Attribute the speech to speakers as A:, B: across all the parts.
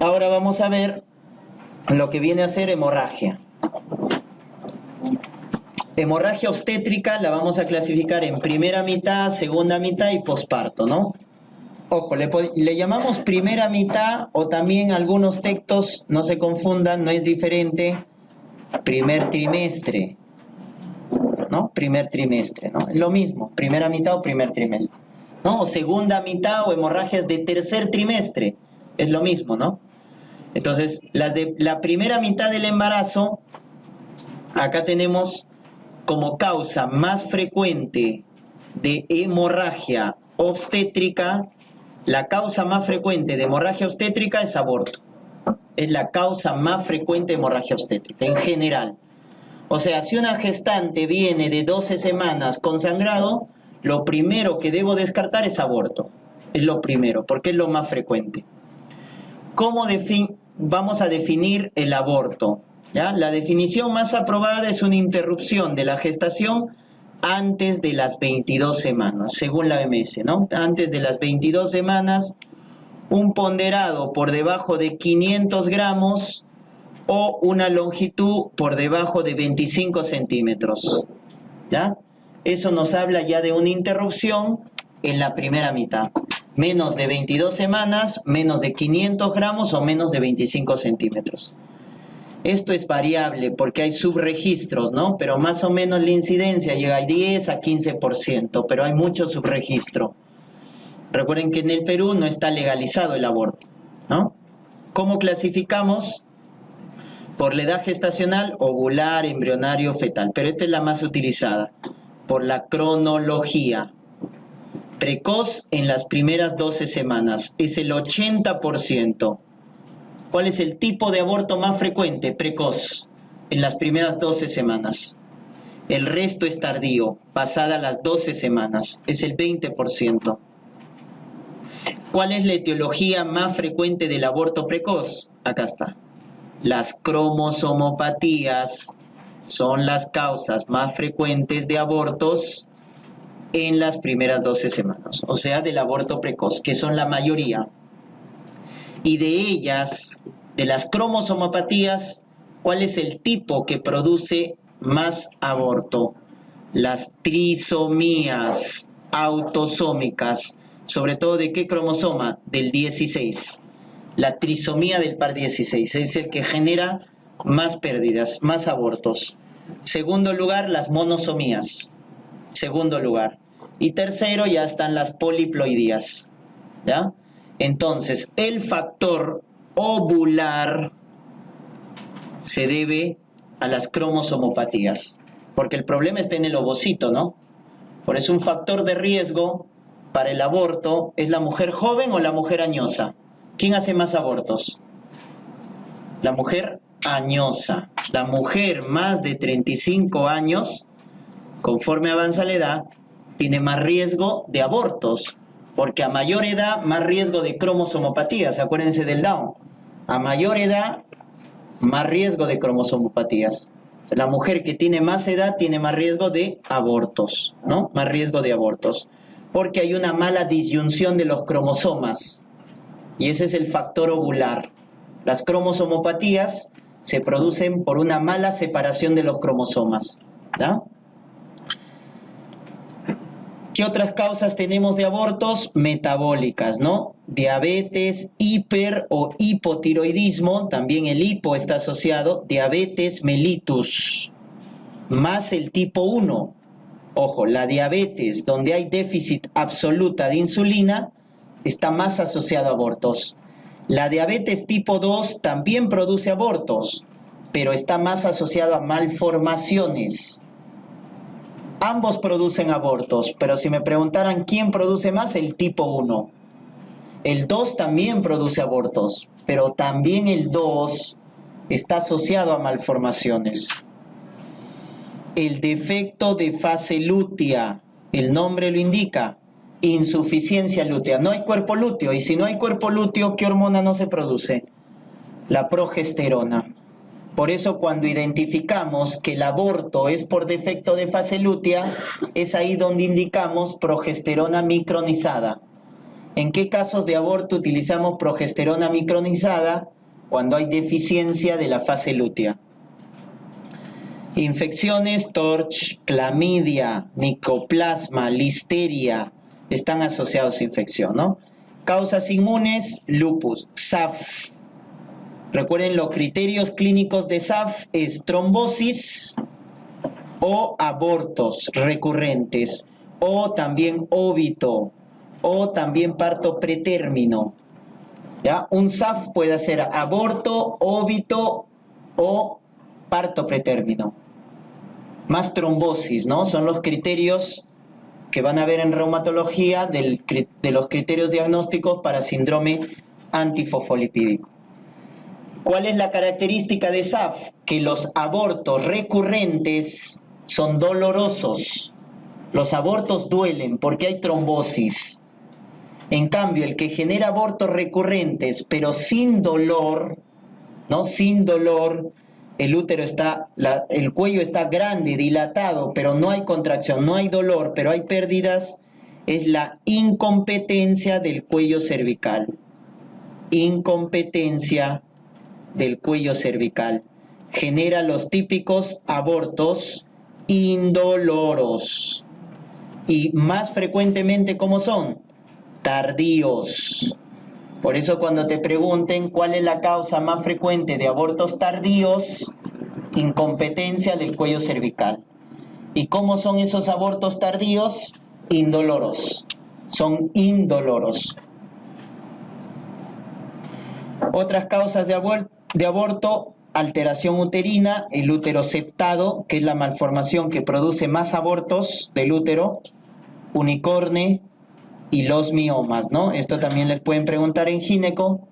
A: Ahora vamos a ver lo que viene a ser hemorragia. Hemorragia obstétrica la vamos a clasificar en primera mitad, segunda mitad y posparto, ¿no? Ojo, le llamamos primera mitad o también algunos textos, no se confundan, no es diferente, primer trimestre, ¿no? Primer trimestre, ¿no? Es lo mismo, primera mitad o primer trimestre, ¿no? O segunda mitad o hemorragias de tercer trimestre, es lo mismo, ¿no? Entonces, las de la primera mitad del embarazo, acá tenemos como causa más frecuente de hemorragia obstétrica, la causa más frecuente de hemorragia obstétrica es aborto. Es la causa más frecuente de hemorragia obstétrica, en general. O sea, si una gestante viene de 12 semanas con sangrado, lo primero que debo descartar es aborto. Es lo primero, porque es lo más frecuente. ¿Cómo vamos a definir el aborto? ¿Ya? La definición más aprobada es una interrupción de la gestación antes de las 22 semanas, según la OMS, ¿no? Antes de las 22 semanas, un ponderado por debajo de 500 gramos o una longitud por debajo de 25 centímetros. ¿Ya? Eso nos habla ya de una interrupción en la primera mitad. Menos de 22 semanas, menos de 500 gramos o menos de 25 centímetros. Esto es variable porque hay subregistros, ¿no? Pero más o menos la incidencia llega a 10 a 15%, pero hay mucho subregistro. Recuerden que en el Perú no está legalizado el aborto, ¿no? ¿Cómo clasificamos? Por la edad gestacional, ovular, embrionario, fetal, pero esta es la más utilizada, por la cronología. Precoz en las primeras 12 semanas, es el 80%. ¿Cuál es el tipo de aborto más frecuente? Precoz, en las primeras 12 semanas. El resto es tardío, pasadas las 12 semanas, es el 20%. ¿Cuál es la etiología más frecuente del aborto precoz? Acá está. Las cromosomopatías son las causas más frecuentes de abortos en las primeras 12 semanas, o sea, del aborto precoz, que son la mayoría. Y de ellas, de las cromosomopatías, ¿cuál es el tipo que produce más aborto? Las trisomías autosómicas, sobre todo ¿de qué cromosoma? Del 16. La trisomía del par 16 es el que genera más pérdidas, más abortos. Segundo lugar, las monosomías. Segundo lugar. Y tercero, ya están las poliploidías. ¿Ya? Entonces, el factor ovular se debe a las cromosomopatías, porque el problema está en el ovocito, ¿no? Por eso un factor de riesgo para el aborto es la mujer joven o la mujer añosa. ¿Quién hace más abortos? La mujer añosa. La mujer más de 35 años, conforme avanza la edad, tiene más riesgo de abortos, porque a mayor edad, más riesgo de cromosomopatías. Acuérdense del Down. A mayor edad, más riesgo de cromosomopatías. La mujer que tiene más edad tiene más riesgo de abortos, ¿no? Más riesgo de abortos, porque hay una mala disyunción de los cromosomas. Y ese es el factor ovular. Las cromosomopatías se producen por una mala separación de los cromosomas. ¿Ya? ¿Qué otras causas tenemos de abortos? Metabólicas, ¿no? Diabetes, hiper o hipotiroidismo, también el hipo está asociado, diabetes mellitus, más el tipo 1. Ojo, la diabetes, donde hay déficit absoluta de insulina, está más asociado a abortos. La diabetes tipo 2 también produce abortos, pero está más asociado a malformaciones. Ambos producen abortos, pero si me preguntaran quién produce más, el tipo 1. El 2 también produce abortos, pero también el 2 está asociado a malformaciones. El defecto de fase lútea, el nombre lo indica, insuficiencia lútea. No hay cuerpo lúteo, y si no hay cuerpo lúteo, ¿qué hormona no se produce? La progesterona. Por eso cuando identificamos que el aborto es por defecto de fase lútea, es ahí donde indicamos progesterona micronizada. ¿En qué casos de aborto utilizamos progesterona micronizada? Cuando hay deficiencia de la fase lútea. Infecciones, TORCH, clamidia, micoplasma, listeria, están asociados a infección, ¿no? Causas inmunes, lupus, SAF. Recuerden, los criterios clínicos de SAF es trombosis o abortos recurrentes, o también óbito, o también parto pretérmino. ¿Ya? Un SAF puede ser aborto, óbito o parto pretérmino. Más trombosis, ¿no? Son los criterios que van a ver en reumatología de los criterios diagnósticos para síndrome antifosfolipídico. ¿Cuál es la característica de SAF? Que los abortos recurrentes son dolorosos. Los abortos duelen porque hay trombosis. En cambio, el que genera abortos recurrentes, pero sin dolor, ¿no? Sin dolor, el útero está, el cuello está grande, dilatado, pero no hay contracción, no hay dolor, pero hay pérdidas, es la incompetencia del cuello cervical. Incompetencia del cuello cervical. Genera los típicos abortos indoloros. Y más frecuentemente, ¿cómo son? Tardíos. Por eso cuando te pregunten cuál es la causa más frecuente de abortos tardíos, incompetencia del cuello cervical. ¿Y cómo son esos abortos tardíos? Indoloros. Son indoloros. Otras causas de aborto, alteración uterina, el útero septado, que es la malformación que produce más abortos del útero, unicorne, y los miomas, ¿no? Esto también les pueden preguntar en gineco.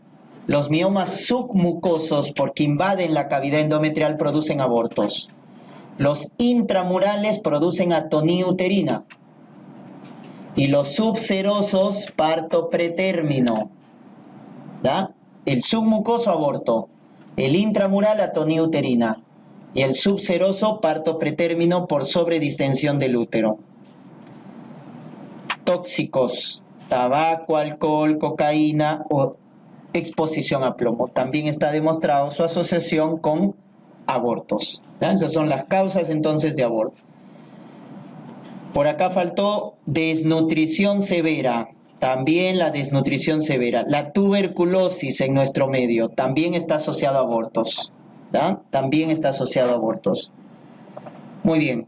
A: Los miomas submucosos, porque invaden la cavidad endometrial, producen abortos. Los intramurales producen atonía uterina. Y los subserosos, parto pretérmino. ¿Ya? El submucoso, aborto. El intramural, atonía uterina. Y el subseroso, parto pretérmino por sobredistensión del útero. Tóxicos, tabaco, alcohol, cocaína o exposición a plomo. También está demostrado su asociación con abortos. ¿Ya? Esas son las causas entonces de aborto. Por acá faltó desnutrición severa. También la desnutrición severa. La tuberculosis en nuestro medio también está asociado a abortos. ¿Ya? También está asociado a abortos. Muy bien.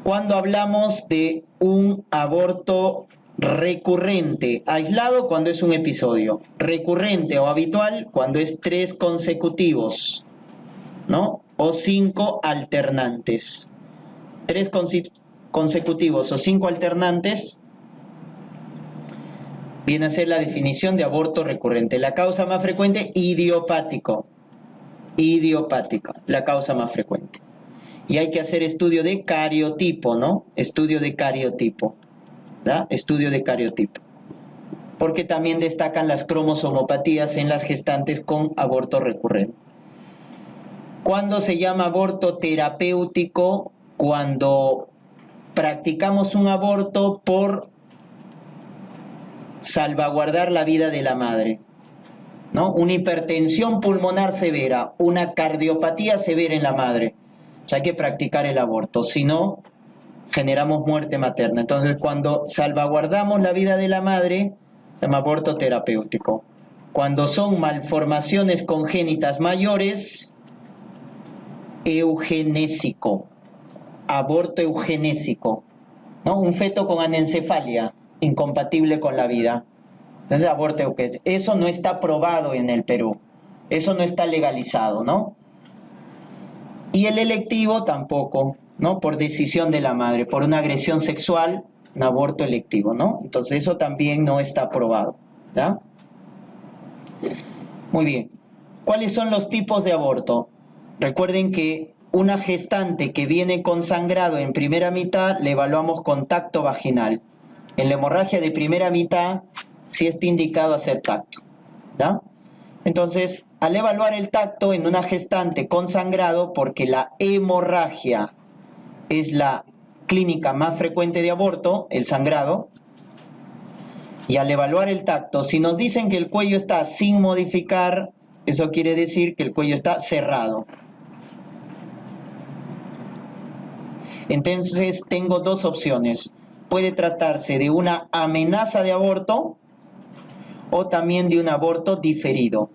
A: Cuando hablamos de un aborto recurrente, aislado cuando es un episodio, recurrente o habitual cuando es 3 consecutivos, ¿no? O 5 alternantes. 3 consecutivos o 5 alternantes viene a ser la definición de aborto recurrente. La causa más frecuente, idiopático. Idiopático, la causa más frecuente. Y hay que hacer estudio de cariotipo, ¿no? Estudio de cariotipo. ¿Ya? Estudio de cariotipo. Porque también destacan las cromosomopatías en las gestantes con aborto recurrente. ¿Cuándo se llama aborto terapéutico? Cuando practicamos un aborto por salvaguardar la vida de la madre, ¿no? Una hipertensión pulmonar severa, una cardiopatía severa en la madre. Hay que practicar el aborto, si no, generamos muerte materna. Entonces, cuando salvaguardamos la vida de la madre, se llama aborto terapéutico. Cuando son malformaciones congénitas mayores, eugenésico, aborto eugenésico, ¿no? Un feto con anencefalia, incompatible con la vida. Entonces, aborto eugenésico. Eso no está aprobado en el Perú, eso no está legalizado, ¿no? Y el electivo tampoco, ¿no? Por decisión de la madre, por una agresión sexual, un aborto electivo, ¿no? Entonces eso también no está aprobado, ¿ya? Muy bien. ¿Cuáles son los tipos de aborto? Recuerden que una gestante que viene con sangrado en primera mitad, le evaluamos con tacto vaginal. En la hemorragia de primera mitad, sí está indicado hacer tacto, ¿ya? Entonces, al evaluar el tacto en una gestante con sangrado, porque la hemorragia es la clínica más frecuente de aborto, el sangrado, Y al evaluar el tacto, si nos dicen que el cuello está sin modificar, eso quiere decir que el cuello está cerrado. Entonces tengo dos opciones. Puede tratarse de una amenaza de aborto o también de un aborto diferido.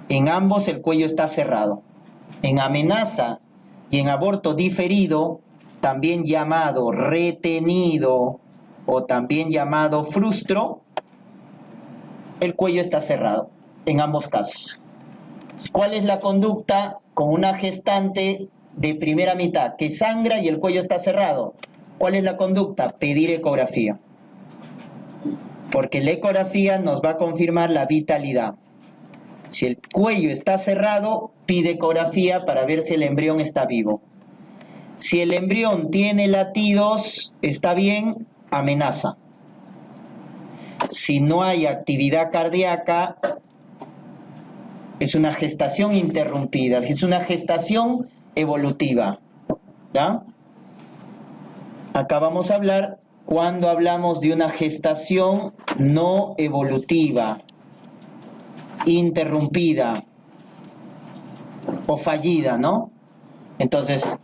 A: En ambos el cuello está cerrado. En amenaza y en aborto diferido, también llamado retenido o también llamado frustro, el cuello está cerrado en ambos casos. ¿Cuál es la conducta con una gestante de primera mitad que sangra y el cuello está cerrado? ¿Cuál es la conducta? Pedir ecografía. Porque la ecografía nos va a confirmar la vitalidad. Si el cuello está cerrado, pide ecografía para ver si el embrión está vivo. Si el embrión tiene latidos, está bien, amenaza. Si no hay actividad cardíaca, es una gestación interrumpida, es una gestación evolutiva. ¿Ya? Acá vamos a hablar cuando hablamos de una gestación no evolutiva, interrumpida o fallida, ¿no? Entonces,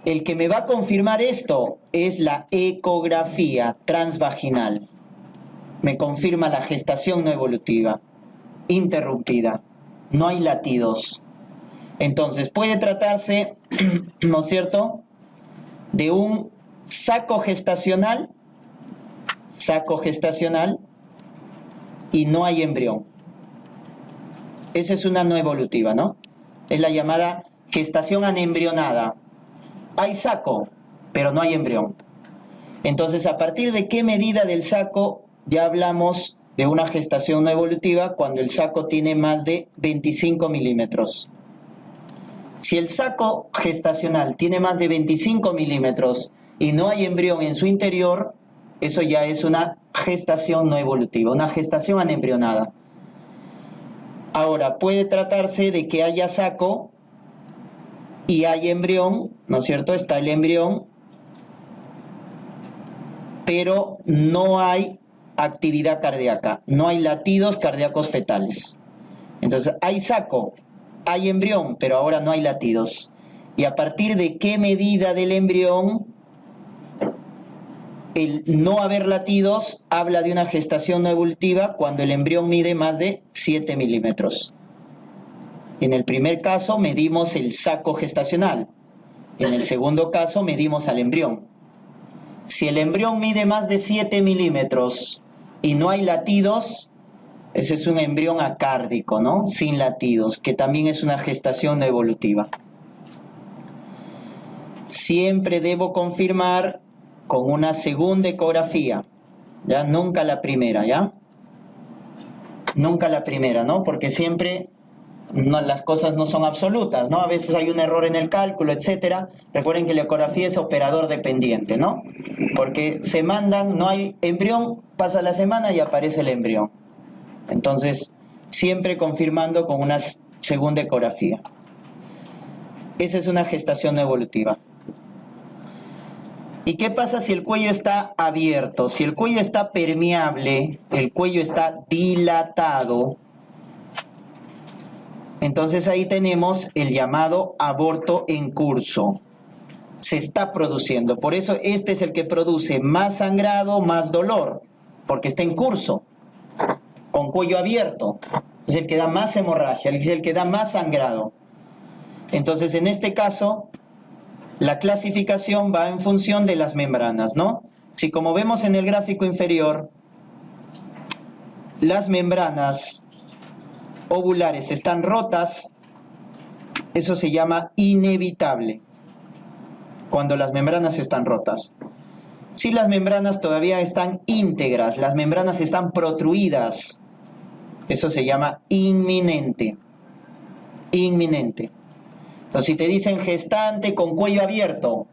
A: el que me va a confirmar esto es la ecografía transvaginal. Me confirma la gestación no evolutiva, interrumpida, no hay latidos. Entonces, puede tratarse, ¿no es cierto?, de un saco gestacional y no hay embrión. Esa es una no evolutiva, ¿no? Es la llamada gestación anembrionada. Hay saco, pero no hay embrión. Entonces, ¿a partir de qué medida del saco ya hablamos de una gestación no evolutiva? Cuando el saco tiene más de 25 milímetros. Si el saco gestacional tiene más de 25 milímetros y no hay embrión en su interior, eso ya es una gestación no evolutiva, una gestación anembrionada. Ahora, puede tratarse de que haya saco y hay embrión, ¿no es cierto? Está el embrión, pero no hay actividad cardíaca, no hay latidos cardíacos fetales. Entonces, hay saco, hay embrión, pero ahora no hay latidos. ¿Y a partir de qué medida del embrión el no haber latidos habla de una gestación no evolutiva cuando el embrión mide más de 7 milímetros? En el primer caso medimos el saco gestacional, en el segundo caso medimos al embrión. Si el embrión mide más de 7 milímetros y no hay latidos, ese es un embrión acárdico, ¿no? Sin latidos, que también es una gestación no evolutiva. Siempre debo confirmar con una segunda ecografía, ¿ya? Nunca la primera, ¿ya? Nunca la primera, ¿no? Porque siempre las cosas no son absolutas, ¿no? A veces hay un error en el cálculo, etcétera. Recuerden que la ecografía es operador dependiente, ¿no? Porque se mandan, no hay embrión, pasa la semana y aparece el embrión. Entonces, siempre confirmando con una segunda ecografía. Esa es una gestación no evolutiva. ¿Y qué pasa si el cuello está abierto? Si el cuello está permeable, el cuello está dilatado, entonces ahí tenemos el llamado aborto en curso. Se está produciendo. Por eso este es el que produce más sangrado, más dolor, porque está en curso, con cuello abierto. Es el que da más hemorragia, es el que da más sangrado. Entonces, en este caso, la clasificación va en función de las membranas, ¿no? Si como vemos en el gráfico inferior, las membranas ovulares están rotas, eso se llama inevitable, cuando las membranas están rotas. Si las membranas todavía están íntegras, las membranas están protruidas, eso se llama inminente. Inminente. Entonces, si te dicen gestante con cuello abierto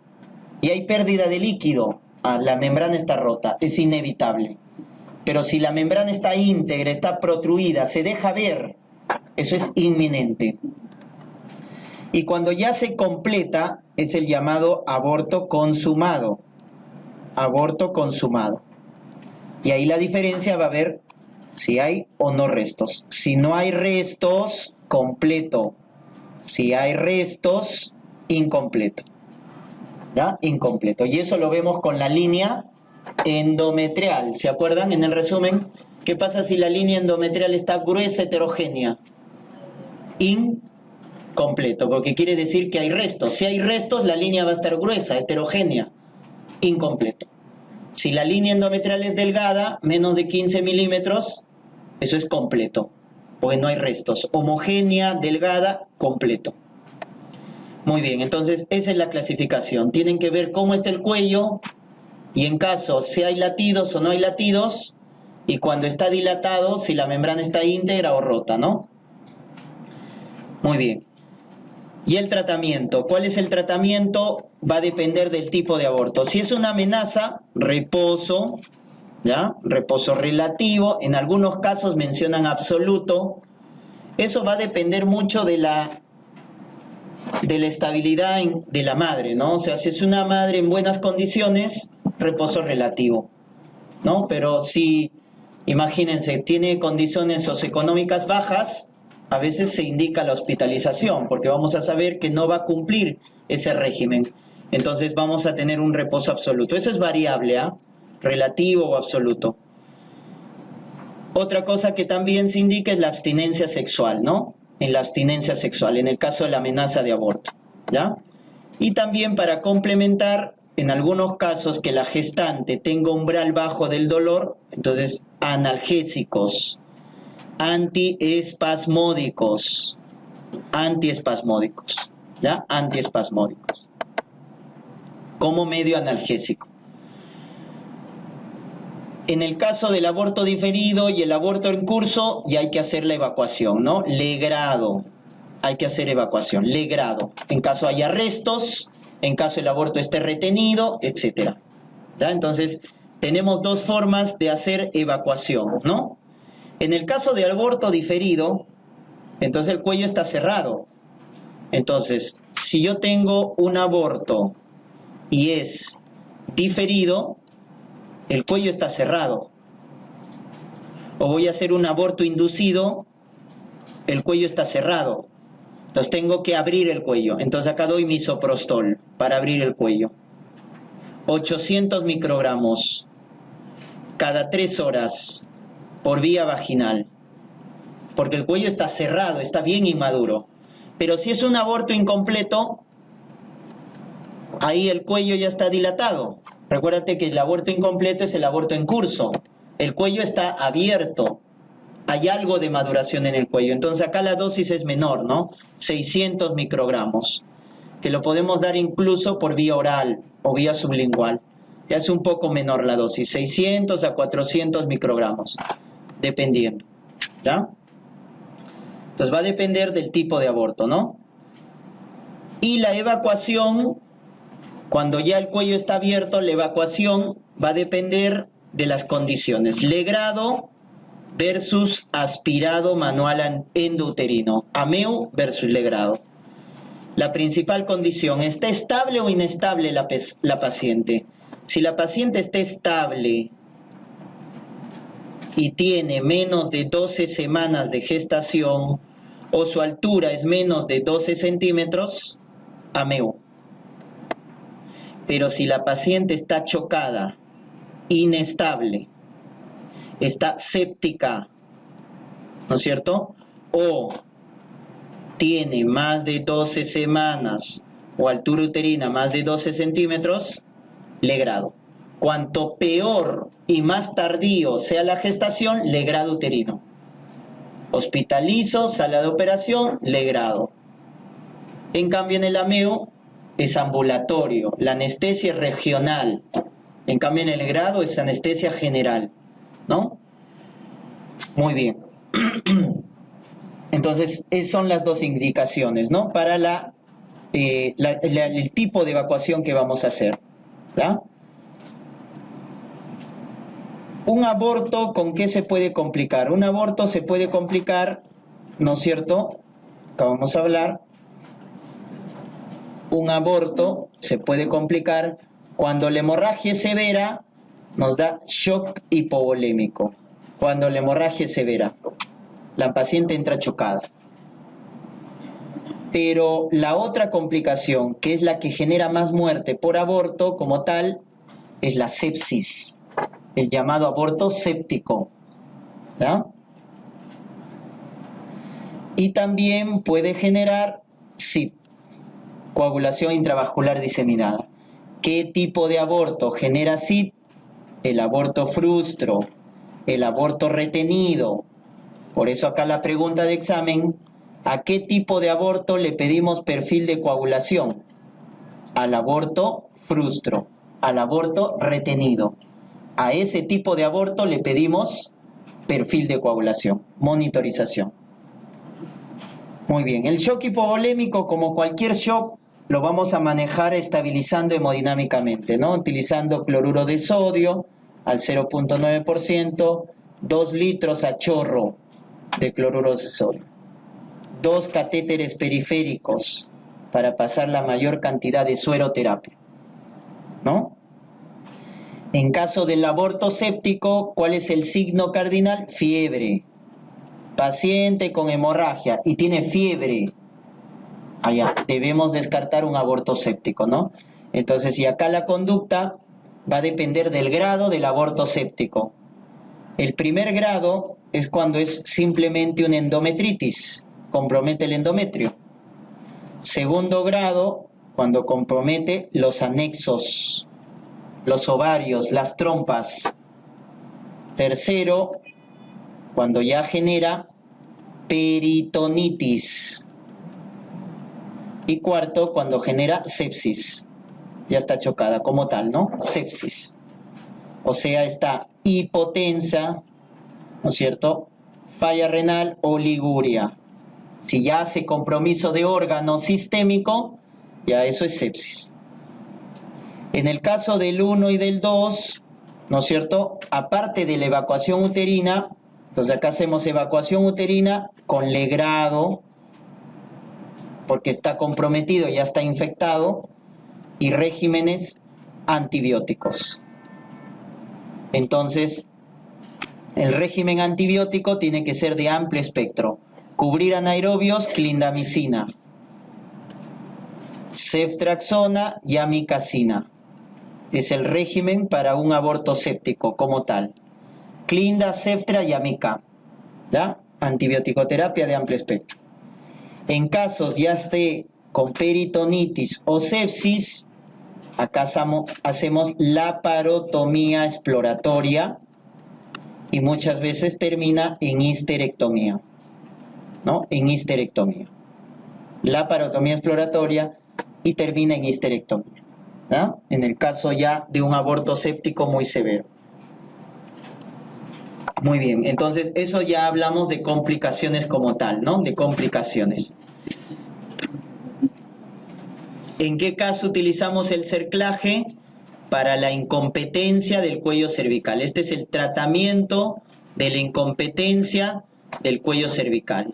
A: y hay pérdida de líquido, la membrana está rota, es inevitable. Pero si la membrana está íntegra, está protruida, se deja ver, eso es inminente. Y cuando ya se completa, es el llamado aborto consumado. Aborto consumado. Y ahí la diferencia va a ver si hay o no restos. Si no hay restos, completo. Si hay restos, incompleto. ¿Ya? Incompleto. Y eso lo vemos con la línea endometrial. ¿Se acuerdan en el resumen? ¿Qué pasa si la línea endometrial está gruesa, heterogénea? Incompleto, porque quiere decir que hay restos. Si hay restos, la línea va a estar gruesa, heterogénea. Incompleto. Si la línea endometrial es delgada, menos de 15 milímetros, eso es completo, porque no hay restos. Homogénea, delgada, completo. Muy bien, entonces esa es la clasificación. Tienen que ver cómo está el cuello y en caso si hay latidos o no hay latidos, y cuando está dilatado, si la membrana está íntegra o rota, ¿no? Muy bien. Y el tratamiento. ¿Cuál es el tratamiento? Va a depender del tipo de aborto. Si es una amenaza, reposo, ¿ya? Reposo relativo. En algunos casos mencionan absoluto. Eso va a depender mucho de la estabilidad de la madre, ¿no? O sea, si es una madre en buenas condiciones, reposo relativo, ¿no? Pero si, imagínense, tiene condiciones socioeconómicas bajas, a veces se indica la hospitalización, porque vamos a saber que no va a cumplir ese régimen. Entonces vamos a tener un reposo absoluto. Eso es variable, ¿ah? Relativo o absoluto. Otra cosa que también se indica es la abstinencia sexual, ¿no? En la abstinencia sexual, en el caso de la amenaza de aborto, ¿ya? Y también para complementar, en algunos casos que la gestante tenga umbral bajo del dolor, entonces analgésicos, antiespasmódicos, ¿ya? Antiespasmódicos, como medio analgésico. En el caso del aborto diferido y el aborto en curso, ya hay que hacer la evacuación, ¿no? Legrado, hay que hacer evacuación, legrado. En caso haya arrestos, en caso el aborto esté retenido, etc. ¿Ya? Entonces, tenemos dos formas de hacer evacuación, ¿no? En el caso de aborto diferido, entonces el cuello está cerrado. Entonces, si yo tengo un aborto y es diferido, el cuello está cerrado. O voy a hacer un aborto inducido, el cuello está cerrado. Entonces tengo que abrir el cuello. Entonces acá doy misoprostol para abrir el cuello. 800 microgramos cada 3 horas por vía vaginal, porque el cuello está cerrado, está bien inmaduro. Pero si es un aborto incompleto, ahí el cuello ya está dilatado. Recuérdate que el aborto incompleto es el aborto en curso. El cuello está abierto. Hay algo de maduración en el cuello. Entonces acá la dosis es menor, ¿no? 600 microgramos, que lo podemos dar incluso por vía oral o vía sublingual. Ya es un poco menor la dosis, 600 a 400 microgramos, dependiendo, ¿ya? Entonces va a depender del tipo de aborto, ¿no? Y la evacuación, cuando ya el cuello está abierto, la evacuación va a depender de las condiciones. Legrado versus aspirado manual endouterino. AMEU versus legrado. La principal condición, ¿está estable o inestable la paciente? Si la paciente está estable y tiene menos de 12 semanas de gestación o su altura es menos de 12 centímetros, AMEU. Pero si la paciente está chocada, inestable, está séptica, ¿no es cierto? O tiene más de 12 semanas o altura uterina más de 12 centímetros, legrado. Cuanto peor y más tardío sea la gestación, legrado uterino. Hospitalizo, sala de operación, legrado. En cambio, en el AMEO es ambulatorio, la anestesia es regional. En cambio, en el legrado es anestesia general, ¿no? Muy bien. Entonces, esas son las dos indicaciones, ¿no? Para el tipo de evacuación que vamos a hacer, ¿ya? Un aborto, ¿con qué se puede complicar? Un aborto se puede complicar, ¿no es cierto? Acá vamos a hablar. Un aborto se puede complicar cuando la hemorragia es severa nos da shock hipovolémico, cuando la hemorragia es severa. La paciente entra chocada. Pero la otra complicación, que es la que genera más muerte por aborto como tal, es la sepsis, el llamado aborto séptico, ¿ya? Y también puede generar SID, coagulación intravascular diseminada. ¿Qué tipo de aborto genera SID? El aborto frustro, el aborto retenido. Por eso acá la pregunta de examen, ¿a qué tipo de aborto le pedimos perfil de coagulación? Al aborto frustro, al aborto retenido. A ese tipo de aborto le pedimos perfil de coagulación, monitorización. Muy bien, el shock hipovolémico, como cualquier shock, lo vamos a manejar estabilizando hemodinámicamente, ¿no? Utilizando cloruro de sodio al 0.9%, 2 litros a chorro de cloruro de sodio, 2 catéteres periféricos para pasar la mayor cantidad de sueroterapia, ¿no? En caso del aborto séptico, ¿cuál es el signo cardinal? Fiebre. Paciente con hemorragia y tiene fiebre, allá debemos descartar un aborto séptico, ¿no? Entonces, y acá la conducta va a depender del grado del aborto séptico. El primer grado es cuando es simplemente una endometritis, compromete el endometrio. Segundo grado, cuando compromete los anexos, los ovarios, las trompas. Tercero, cuando ya genera peritonitis. Y cuarto, cuando genera sepsis. Ya está chocada como tal, ¿no? Sepsis. O sea, está hipotensa, ¿no es cierto? Falla renal o liguria. Si ya hace compromiso de órgano sistémico, ya eso es sepsis. En el caso del 1 y del 2, ¿no es cierto? Aparte de la evacuación uterina, entonces acá hacemos evacuación uterina con legrado, porque está comprometido, ya está infectado, y regímenes antibióticos. Entonces, el régimen antibiótico tiene que ser de amplio espectro. Cubrir anaerobios, clindamicina, ceftriaxona y amikacina. Es el régimen para un aborto séptico como tal. Clinda, ceftra y amica, ¿ya? Antibiótico-terapia de amplio espectro. En casos ya esté con peritonitis o sepsis, acá hacemos laparotomía exploratoria y muchas veces termina en histerectomía, ¿no? En histerectomía. Laparotomía exploratoria y termina en histerectomía, ¿no? En el caso ya de un aborto séptico muy severo. Muy bien, entonces eso ya hablamos de complicaciones como tal, ¿no? De complicaciones. ¿En qué caso utilizamos el cerclaje? Para la incompetencia del cuello cervical. Este es el tratamiento de la incompetencia del cuello cervical.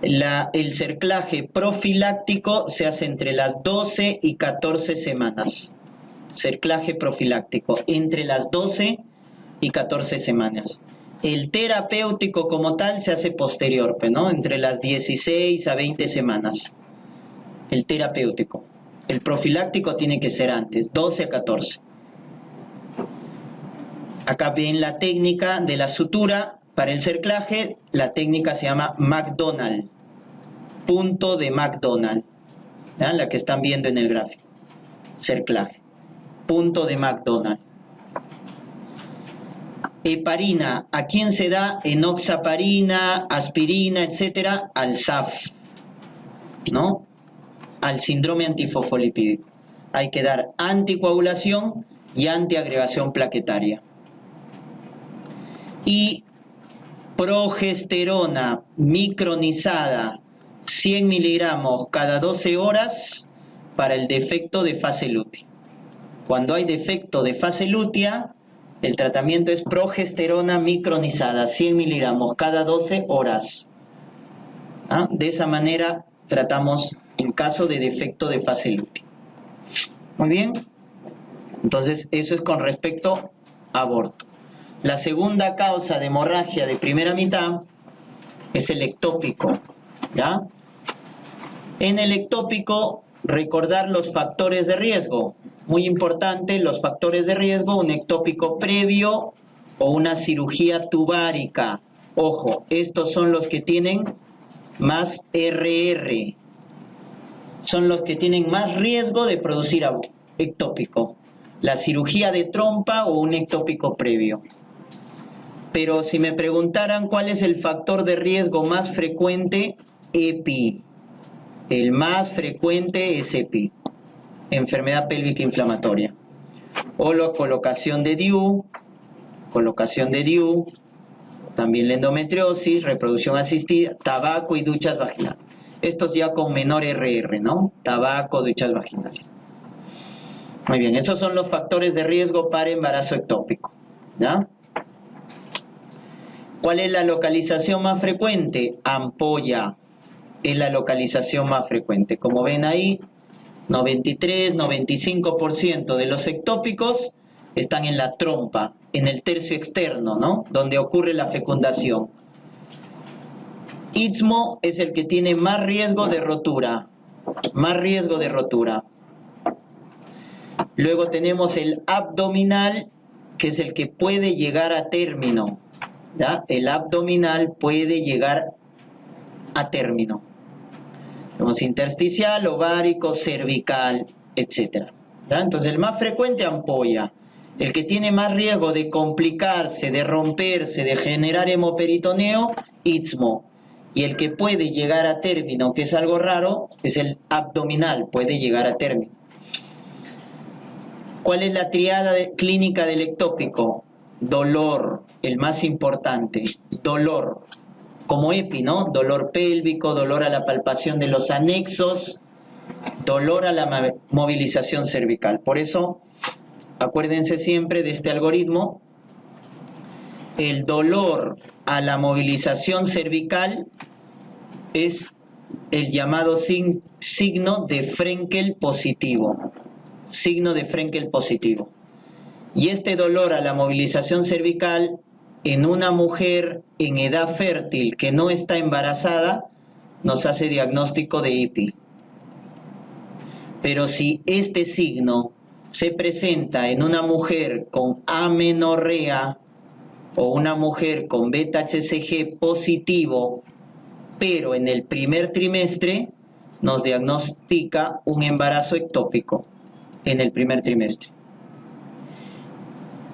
A: El cerclaje profiláctico se hace entre las 12 y 14 semanas. Cerclaje profiláctico, entre las 12 y 14 semanas. El terapéutico como tal se hace posterior, ¿no? Entre las 16 a 20 semanas. El terapéutico. El profiláctico tiene que ser antes, 12 a 14. Acá ven la técnica de la sutura. Para el cerclaje, la técnica se llama McDonald. Punto de McDonald. ¿Ya? La que están viendo en el gráfico. Cerclaje. Punto de McDonald. Heparina. ¿A quién se da? Enoxaparina, aspirina, etcétera. Al SAF, ¿no? Al síndrome antifosfolipídico. Hay que dar anticoagulación y antiagregación plaquetaria. Y progesterona micronizada, 100 miligramos cada 12 horas para el defecto de fase lútea. Cuando hay defecto de fase lútea, el tratamiento es progesterona micronizada, 100 miligramos cada 12 horas. ¿Ah? De esa manera tratamos en caso de defecto de fase lútea. Muy bien. Entonces, eso es con respecto a aborto. La segunda causa de hemorragia de primera mitad es el ectópico, ¿ya? En el ectópico, recordar los factores de riesgo. Muy importante, los factores de riesgo, un ectópico previo o una cirugía tubárica. Ojo, estos son los que tienen más RR. Son los que tienen más riesgo de producir ectópico. La cirugía de trompa o un ectópico previo. Pero si me preguntaran cuál es el factor de riesgo más frecuente, EPI. El más frecuente es EPI, enfermedad pélvica inflamatoria. O la colocación de DIU, también la endometriosis, reproducción asistida, tabaco y duchas vaginales. Estos ya con menor RR, ¿no? Tabaco, duchas vaginales. Muy bien, esos son los factores de riesgo para embarazo ectópico, ¿ya? ¿Cuál es la localización más frecuente? Ampolla es la localización más frecuente. Como ven ahí, 93-95% de los ectópicos están en la trompa, en el tercio externo, ¿no? Donde ocurre la fecundación. Istmo es el que tiene más riesgo de rotura, Luego tenemos el abdominal, que es el que puede llegar a término, ¿ya? El abdominal puede llegar a término. Tenemos intersticial, ovárico, cervical, etc. ¿Ya? Entonces el más frecuente, ampolla. El que tiene más riesgo de complicarse, de romperse, de generar hemoperitoneo, istmo. Y el que puede llegar a término, que es algo raro, es el abdominal, puede llegar a término. ¿Cuál es la triada clínica del ectópico? Dolor, el más importante, dolor. Como EPI, ¿no? Dolor pélvico, dolor a la palpación de los anexos, dolor a la movilización cervical. Por eso, acuérdense siempre de este algoritmo. El dolor a la movilización cervical es el llamado signo de Frenkel positivo. Signo de Frenkel positivo. Y este dolor a la movilización cervical en una mujer en edad fértil que no está embarazada nos hace diagnóstico de EPI. Pero si este signo se presenta en una mujer con amenorrea o una mujer con beta-HCG positivo, pero en el primer trimestre, nos diagnostica un embarazo ectópico en el primer trimestre.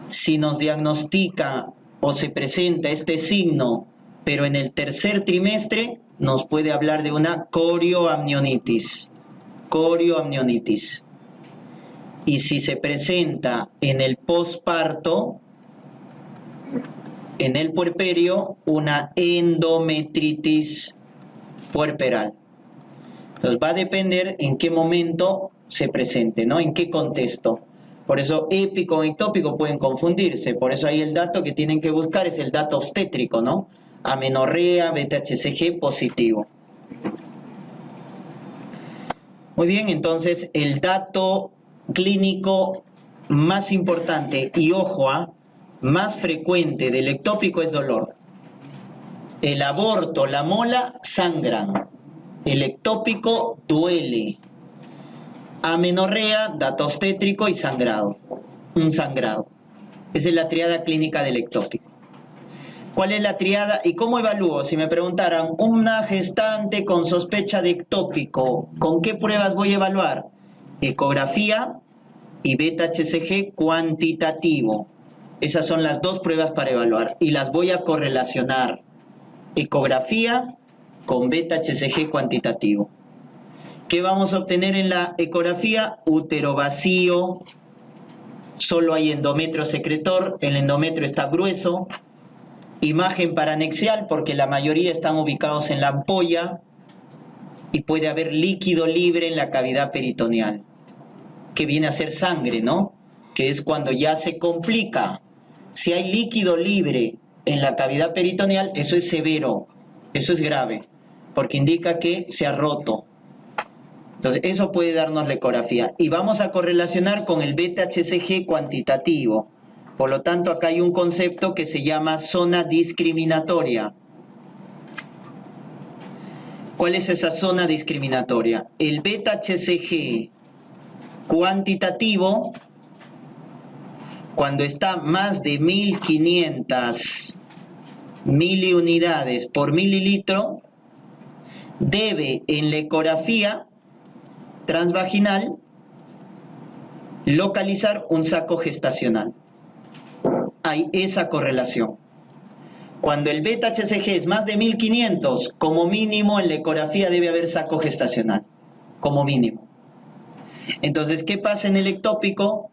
A: Si nos diagnostica o se presenta este signo, pero en el tercer trimestre, nos puede hablar de una corioamnionitis. Y si se presenta en el posparto, en el puerperio, una endometritis puerperal. Entonces va a depender en qué momento se presente, ¿no? En qué contexto. Por eso EPI con ectópico pueden confundirse. Por eso ahí el dato que tienen que buscar es el dato obstétrico, ¿no? Amenorrea, beta-HCG positivo. Muy bien, entonces el dato clínico más importante y ojo, más frecuente del ectópico es dolor. El aborto, la mola, sangran. El ectópico duele. Amenorrea, dato obstétrico y sangrado. Un sangrado. Esa es la triada clínica del ectópico. ¿Cuál es la triada y cómo evalúo? Si me preguntaran, una gestante con sospecha de ectópico, ¿con qué pruebas voy a evaluar? Ecografía y beta-HCG cuantitativo. Esas son las dos pruebas para evaluar y las voy a correlacionar. Ecografía con beta-HCG cuantitativo. ¿Qué vamos a obtener en la ecografía? Útero vacío, solo hay endometrio secretor, el endometrio está grueso, imagen paranexial porque la mayoría están ubicados en la ampolla y puede haber líquido libre en la cavidad peritoneal, que viene a ser sangre, ¿no? Que es cuando ya se complica. Si hay líquido libre en la cavidad peritoneal, eso es severo, eso es grave, porque indica que se ha roto. Entonces, eso puede darnos la ecografía. Y vamos a correlacionar con el beta-HCG cuantitativo. Por lo tanto, acá hay un concepto que se llama zona discriminatoria. ¿Cuál es esa zona discriminatoria? El beta-HCG cuantitativo, cuando está más de 1500 miliunidades por mililitro, debe en la ecografía transvaginal localizar un saco gestacional. Hay esa correlación. Cuando el beta-HCG es más de 1500, como mínimo en la ecografía debe haber saco gestacional, como mínimo. Entonces, ¿qué pasa en el ectópico?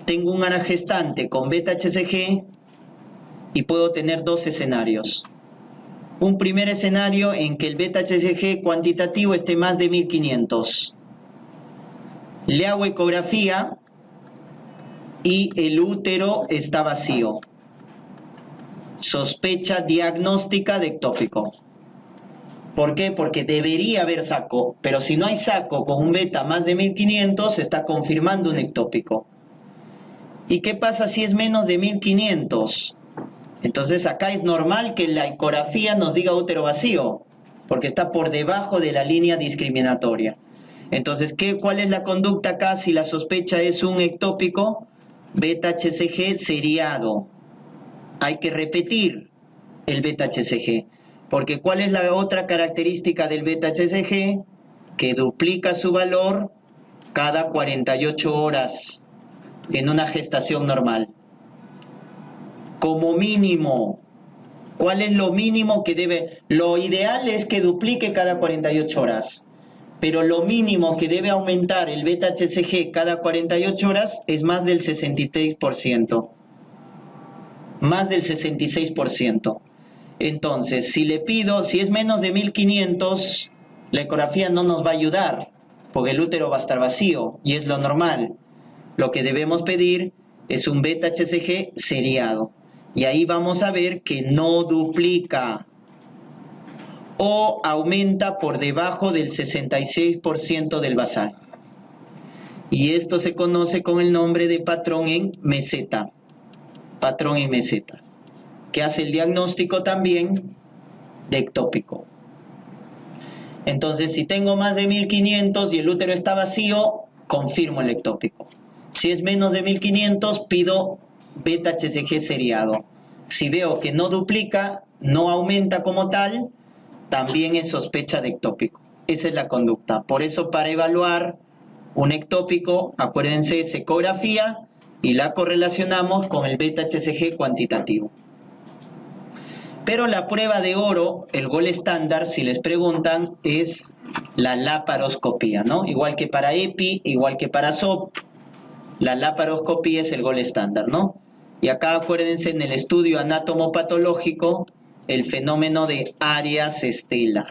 A: Tengo un ara gestante con beta-HCG y puedo tener dos escenarios. Un primer escenario en que el beta-HCG cuantitativo esté más de 1500. Le hago ecografía y el útero está vacío. Sospecha diagnóstica de ectópico. ¿Por qué? Porque debería haber saco, pero si no hay saco con un beta más de 1500, se está confirmando un ectópico. ¿Y qué pasa si es menos de 1500? Entonces acá es normal que la ecografía nos diga útero vacío, porque está por debajo de la línea discriminatoria. Entonces, ¿cuál es la conducta acá si la sospecha es un ectópico? Beta-HCG seriado. Hay que repetir el beta-HCG, porque ¿cuál es la otra característica del beta-HCG? Que duplica su valor cada 48 horas en una gestación normal. Como mínimo, ¿cuál es lo mínimo que debe? Lo ideal es que duplique cada 48 horas, pero lo mínimo que debe aumentar el beta-HCG cada 48 horas es más del 66%. Más del 66%. Entonces, si le pido, si es menos de 1500, la ecografía no nos va a ayudar, porque el útero va a estar vacío, y es lo normal. Lo que debemos pedir es un beta-HCG seriado. Y ahí vamos a ver que no duplica o aumenta por debajo del 66% del basal. Y esto se conoce con el nombre de patrón en meseta. Patrón en meseta, que hace el diagnóstico también de ectópico. Entonces, si tengo más de 1500 y el útero está vacío, confirmo el ectópico. Si es menos de 1500, pido beta-HCG seriado. Si veo que no duplica, no aumenta como tal, también es sospecha de ectópico. Esa es la conducta. Por eso, para evaluar un ectópico, acuérdense, es ecografía y la correlacionamos con el beta-HCG cuantitativo. Pero la prueba de oro, el gol estándar, si les preguntan, es la laparoscopía, ¿no? Igual que para EPI, igual que para SOP, la laparoscopía es el gol estándar, ¿no? Y acá acuérdense en el estudio anatomopatológico, el fenómeno de Arias Stella.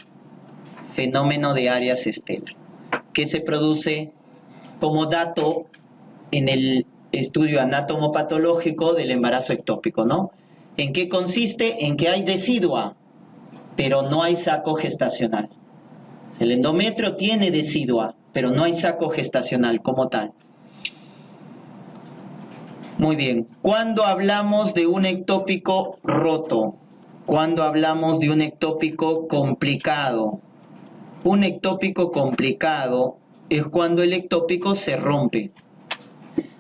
A: Fenómeno de Arias Stella, que se produce como dato en el estudio anatomopatológico del embarazo ectópico, ¿no? ¿En qué consiste? En que hay decidua, pero no hay saco gestacional. El endometrio tiene decidua, pero no hay saco gestacional como tal. Muy bien. ¿Cuándo hablamos de un ectópico roto? ¿Cuándo hablamos de un ectópico complicado? Un ectópico complicado es cuando el ectópico se rompe,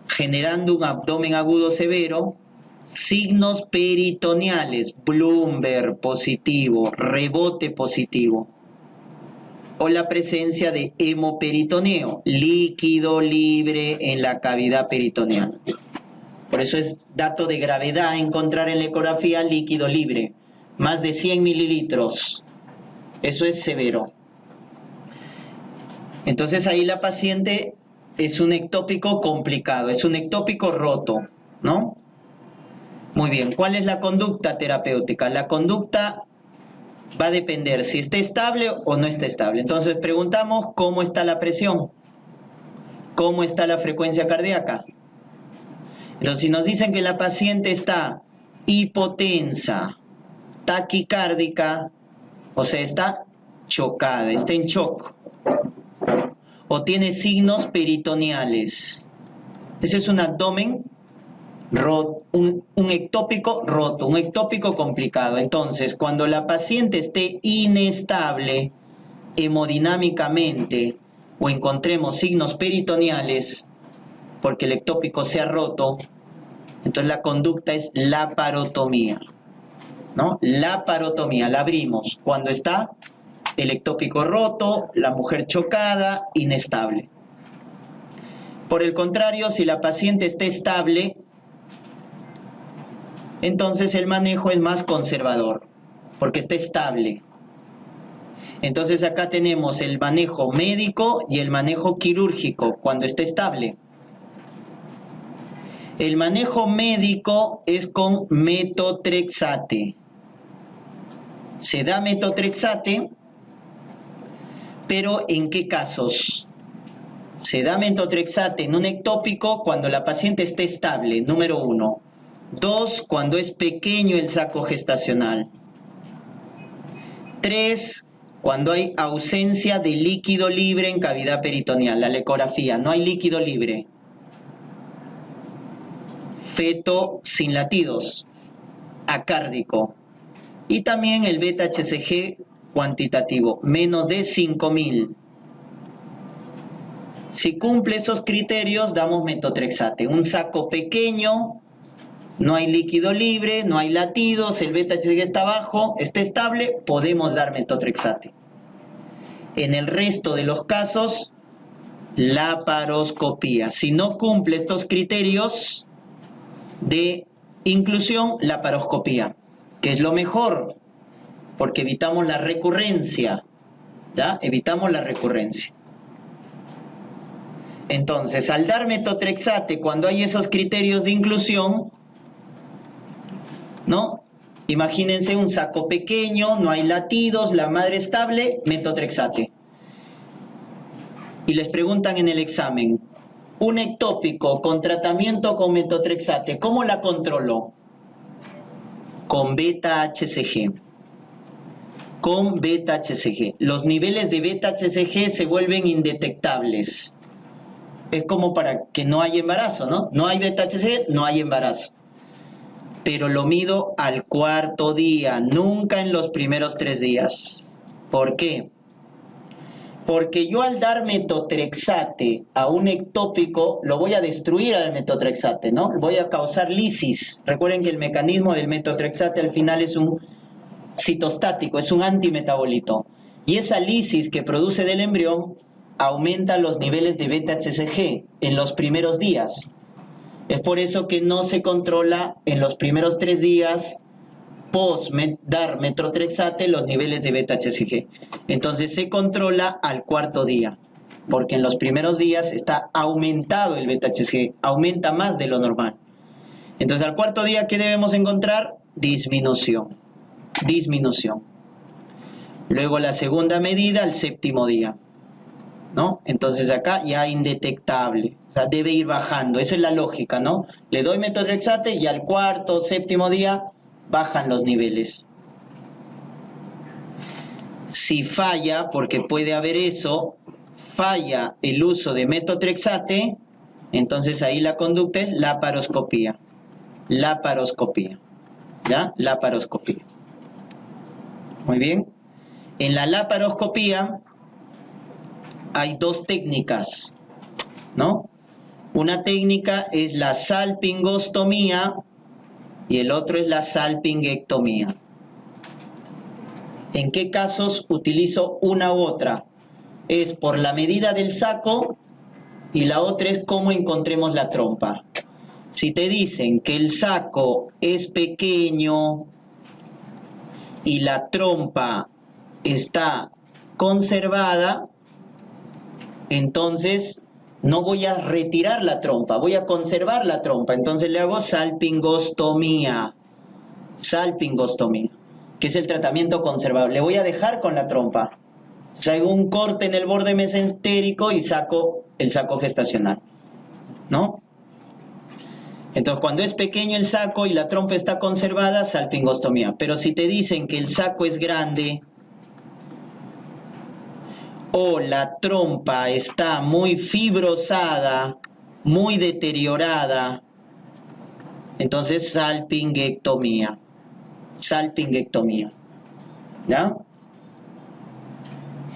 A: generando un abdomen agudo severo, signos peritoneales, Bloomberg positivo, rebote positivo, o la presencia de hemoperitoneo, líquido libre en la cavidad peritoneal. Por eso es dato de gravedad encontrar en la ecografía líquido libre, más de 100 mililitros. Eso es severo. Entonces ahí la paciente es un ectópico complicado, es un ectópico roto, ¿no? Muy bien, ¿cuál es la conducta terapéutica? La conducta va a depender si está estable o no está estable. Entonces preguntamos cómo está la presión, cómo está la frecuencia cardíaca. Entonces si nos dicen que la paciente está hipotensa, taquicárdica, o sea, está chocada, está en shock. o tiene signos peritoneales. Ese es un abdomen roto, un ectópico roto, un ectópico complicado. Entonces, cuando la paciente esté inestable hemodinámicamente o encontremos signos peritoneales porque el ectópico se ha roto, entonces la conducta es laparotomía, ¿no? Laparotomía, la abrimos cuando está el ectópico roto, la mujer chocada, inestable. Por el contrario, si la paciente está estable, entonces el manejo es más conservador, porque está estable. Entonces acá tenemos el manejo médico y el manejo quirúrgico cuando está estable. El manejo médico es con metotrexate. Se da metotrexate, pero ¿en qué casos? Se da metotrexate en un ectópico cuando la paciente esté estable, número 1. 2, cuando es pequeño el saco gestacional. 3, cuando hay ausencia de líquido libre en cavidad peritoneal, la ecografía, no hay líquido libre. Feto sin latidos, acárdico. Y también el beta-HCG cuantitativo, menos de 5000. Si cumple esos criterios, damos metotrexate. Un saco pequeño, no hay líquido libre, no hay latidos, el beta-HCG está bajo, está estable, podemos dar metotrexate. En el resto de los casos, laparoscopía. Si no cumple estos criterios de inclusión, laparoscopía, que es lo mejor, porque evitamos la recurrencia, ¿ya? Evitamos la recurrencia. Entonces, al dar metotrexate, cuando hay esos criterios de inclusión, ¿no? Imagínense un saco pequeño, no hay latidos, la madre estable, metotrexate. Y les preguntan en el examen, un ectópico con tratamiento con metotrexate, ¿cómo la controló? Con beta-HCG. Con beta-HCG. Los niveles de beta-HCG se vuelven indetectables. Es como para que no haya embarazo, ¿no? No hay beta-HCG, no hay embarazo. Pero lo mido al 4.º día, nunca en los primeros 3 días. ¿Por qué? Porque yo al dar metotrexate a un ectópico, lo voy a destruir al metotrexate, ¿no? Voy a causar lisis. Recuerden que el mecanismo del metotrexate al final es un citostático, es un antimetabolito. Y esa lisis que produce del embrión aumenta los niveles de beta-HCG en los primeros días. Es por eso que no se controla en los primeros 3 días post dar metotrexate los niveles de beta-HCG. Entonces se controla al 4.º día, porque en los primeros días está aumentado el beta-HCG, aumenta más de lo normal. Entonces al 4.º día, ¿qué debemos encontrar? Disminución. Disminución. Luego la segunda medida al 7.º día, ¿no? Entonces acá ya indetectable, o sea, debe ir bajando, esa es la lógica, ¿no? Le doy metotrexate y al 4.º, 7.º día bajan los niveles. Si falla, porque puede haber eso, falla el uso de metotrexate, entonces ahí la conducta es laparoscopía. Laparoscopía, ¿ya? Laparoscopía. Muy bien. En la laparoscopía hay 2 técnicas, ¿no? Una técnica es la salpingostomía y el otro es la salpingectomía. ¿En qué casos utilizo una u otra? Es por la medida del saco y la otra es cómo encontremos la trompa. Si te dicen que el saco es pequeño y la trompa está conservada, entonces no voy a retirar la trompa, voy a conservar la trompa. Entonces le hago salpingostomía. Salpingostomía, que es el tratamiento conservador. Le voy a dejar con la trompa. O sea, hago un corte en el borde mesentérico y saco el saco gestacional, ¿no? Entonces, cuando es pequeño el saco y la trompa está conservada, salpingostomía. Pero si te dicen que el saco es grande o la trompa está muy fibrosada, muy deteriorada, entonces salpingectomía. Salpingectomía. ¿Ya?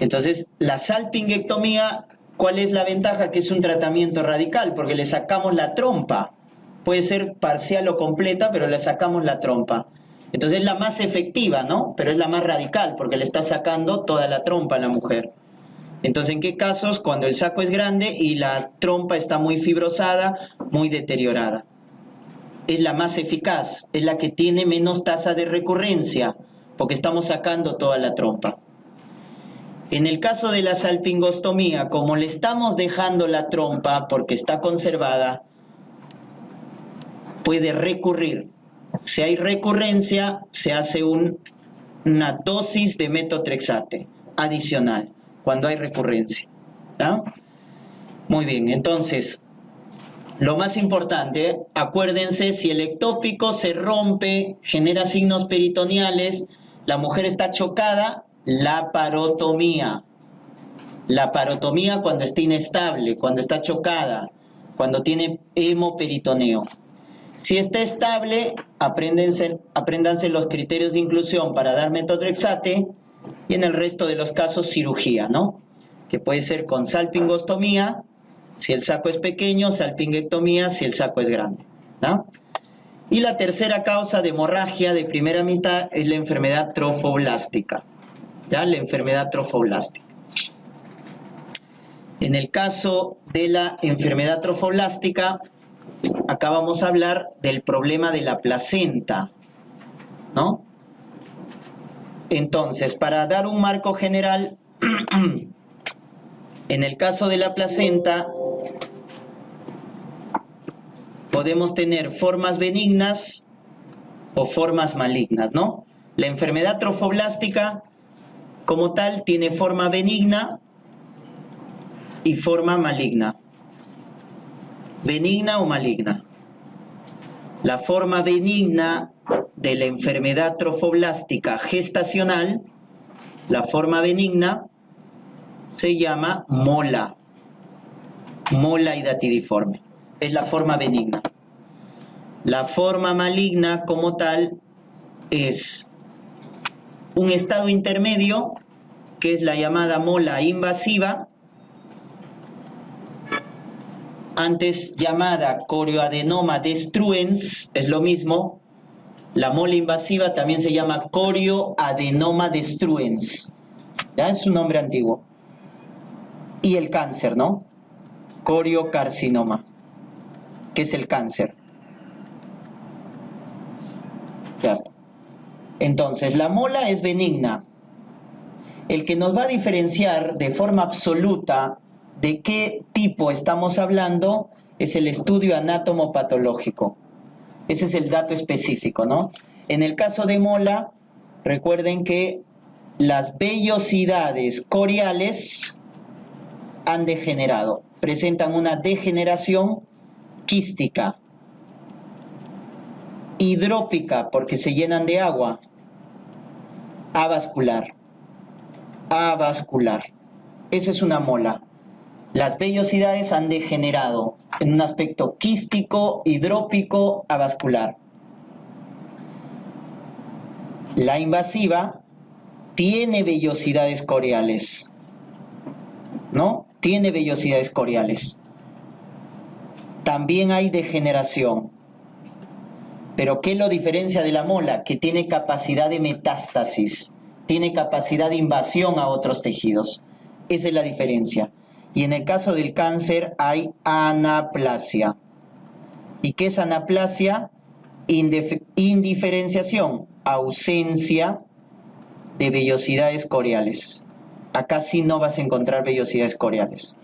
A: Entonces, la salpingectomía, ¿cuál es la ventaja? Que es un tratamiento radical, porque le sacamos la trompa. Puede ser parcial o completa, pero le sacamos la trompa. Entonces es la más efectiva, ¿no? Pero es la más radical, porque le está sacando toda la trompa a la mujer. Entonces, ¿en qué casos? Cuando el saco es grande y la trompa está muy fibrosada, muy deteriorada. Es la más eficaz, es la que tiene menos tasa de recurrencia, porque estamos sacando toda la trompa. En el caso de la salpingostomía, como le estamos dejando la trompa porque está conservada, puede recurrir. Si hay recurrencia, se hace una dosis de metotrexate adicional cuando hay recurrencia. ¿Ya? Muy bien, entonces, lo más importante, acuérdense, si el ectópico se rompe, genera signos peritoneales, la mujer está chocada, laparotomía. Laparotomía cuando está inestable, cuando está chocada, cuando tiene hemoperitoneo. Si está estable, apréndanse los criterios de inclusión para dar metotrexate y en el resto de los casos cirugía, ¿no? Que puede ser con salpingostomía, si el saco es pequeño, salpingectomía, si el saco es grande, ¿no? Y la tercera causa de hemorragia de primera mitad es la enfermedad trofoblástica, ¿ya? La enfermedad trofoblástica. En el caso de la enfermedad trofoblástica, acá vamos a hablar del problema de la placenta, ¿no? Entonces, para dar un marco general, en el caso de la placenta, podemos tener formas benignas o formas malignas, ¿no? La enfermedad trofoblástica, como tal, tiene forma benigna y forma maligna. Benigna o maligna. La forma benigna de la enfermedad trofoblástica gestacional, la forma benigna, se llama mola. Mola hidatidiforme. Es la forma benigna. La forma maligna como tal es un estado intermedio, que es la llamada mola invasiva, antes llamada corioadenoma destruens, es lo mismo. La mola invasiva también se llama corioadenoma destruens. Ya es un nombre antiguo. Y el cáncer, ¿no? Coriocarcinoma, que es el cáncer. Ya está. Entonces, la mola es benigna. El que nos va a diferenciar de forma absoluta de qué tipo estamos hablando es el estudio anátomo-patológico. Ese es el dato específico, ¿no? En el caso de mola, recuerden que las vellosidades coriales han degenerado, presentan una degeneración quística, hidrópica porque se llenan de agua, avascular. Avascular. Eso es una mola. Las vellosidades han degenerado en un aspecto quístico, hidrópico, avascular. La invasiva tiene vellosidades coriales, ¿no? Tiene vellosidades coriales. También hay degeneración. Pero ¿qué lo diferencia de la mola? Que tiene capacidad de metástasis, tiene capacidad de invasión a otros tejidos. Esa es la diferencia. Y en el caso del cáncer hay anaplasia. ¿Y qué es anaplasia? Indiferenciación, ausencia de vellosidades coriales. Acá sí no vas a encontrar vellosidades coriales.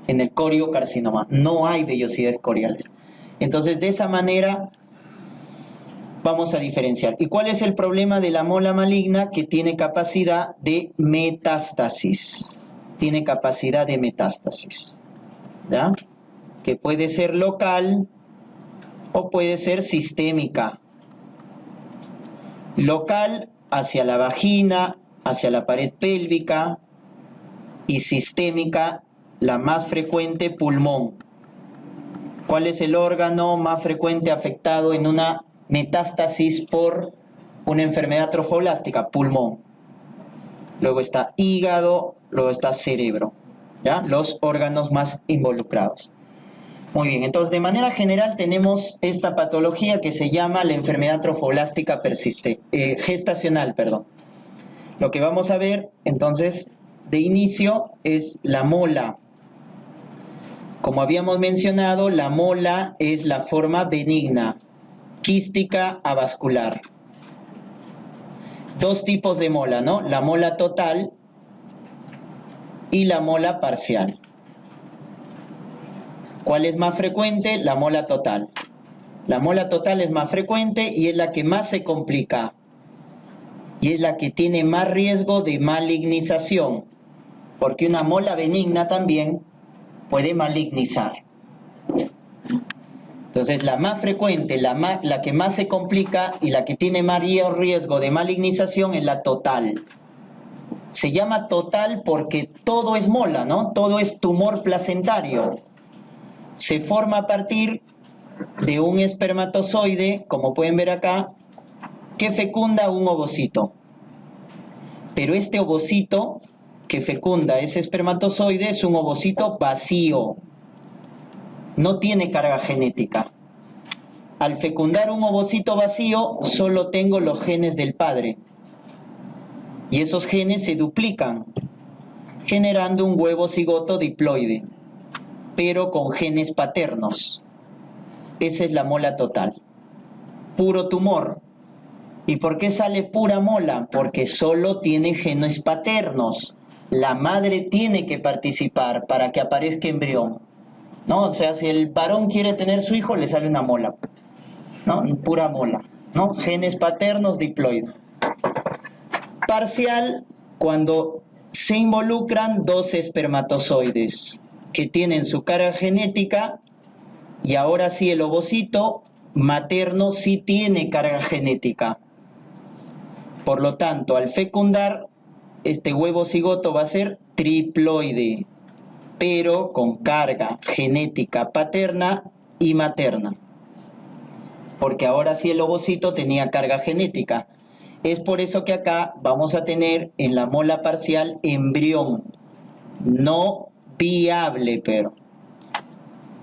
A: En el coriocarcinoma no hay vellosidades coriales. Entonces, de esa manera vamos a diferenciar. ¿Y cuál es el problema de la mola maligna? Que tiene capacidad de metástasis. Tiene capacidad de metástasis. ¿Ya? Que puede ser local o puede ser sistémica. Local hacia la vagina, hacia la pared pélvica, y sistémica, la más frecuente, pulmón. ¿Cuál es el órgano más frecuente afectado en una metástasis por una enfermedad trofoblástica? Pulmón. Luego está hígado, luego está cerebro, ¿ya? Los órganos más involucrados. Muy bien, entonces de manera general tenemos esta patología que se llama la enfermedad trofoblástica gestacional, perdón. Lo que vamos a ver entonces de inicio es la mola. Como habíamos mencionado, la mola es la forma benigna, quística a vascular. Dos tipos de mola, ¿no? La mola total y la mola parcial. ¿Cuál es más frecuente? La mola total. La mola total es más frecuente y es la que más se complica. Y es la que tiene más riesgo de malignización. Porque una mola benigna también puede malignizar. Entonces, la más frecuente, la que más se complica y la que tiene mayor riesgo de malignización es la total. Se llama total porque todo es mola, ¿no? Todo es tumor placentario. Se forma a partir de un espermatozoide, como pueden ver acá, que fecunda un ovocito. Pero este ovocito que fecunda ese espermatozoide es un ovocito vacío. No tiene carga genética. Al fecundar un ovocito vacío, solo tengo los genes del padre. Y esos genes se duplican, generando un huevo cigoto diploide, pero con genes paternos. Esa es la mola total. Puro tumor. ¿Y por qué sale pura mola? Porque solo tiene genes paternos. La madre tiene que participar para que aparezca embrión, ¿no? O sea, si el varón quiere tener su hijo, le sale una mola, ¿no? Pura mola, ¿no? Genes paternos, diploide. Parcial, cuando se involucran dos espermatozoides que tienen su carga genética y ahora sí el ovocito materno sí tiene carga genética. Por lo tanto, al fecundar, este huevo cigoto va a ser triploide, pero con carga genética paterna y materna. Porque ahora sí el ovocito tenía carga genética. Es por eso que acá vamos a tener en la mola parcial embrión. No viable, pero.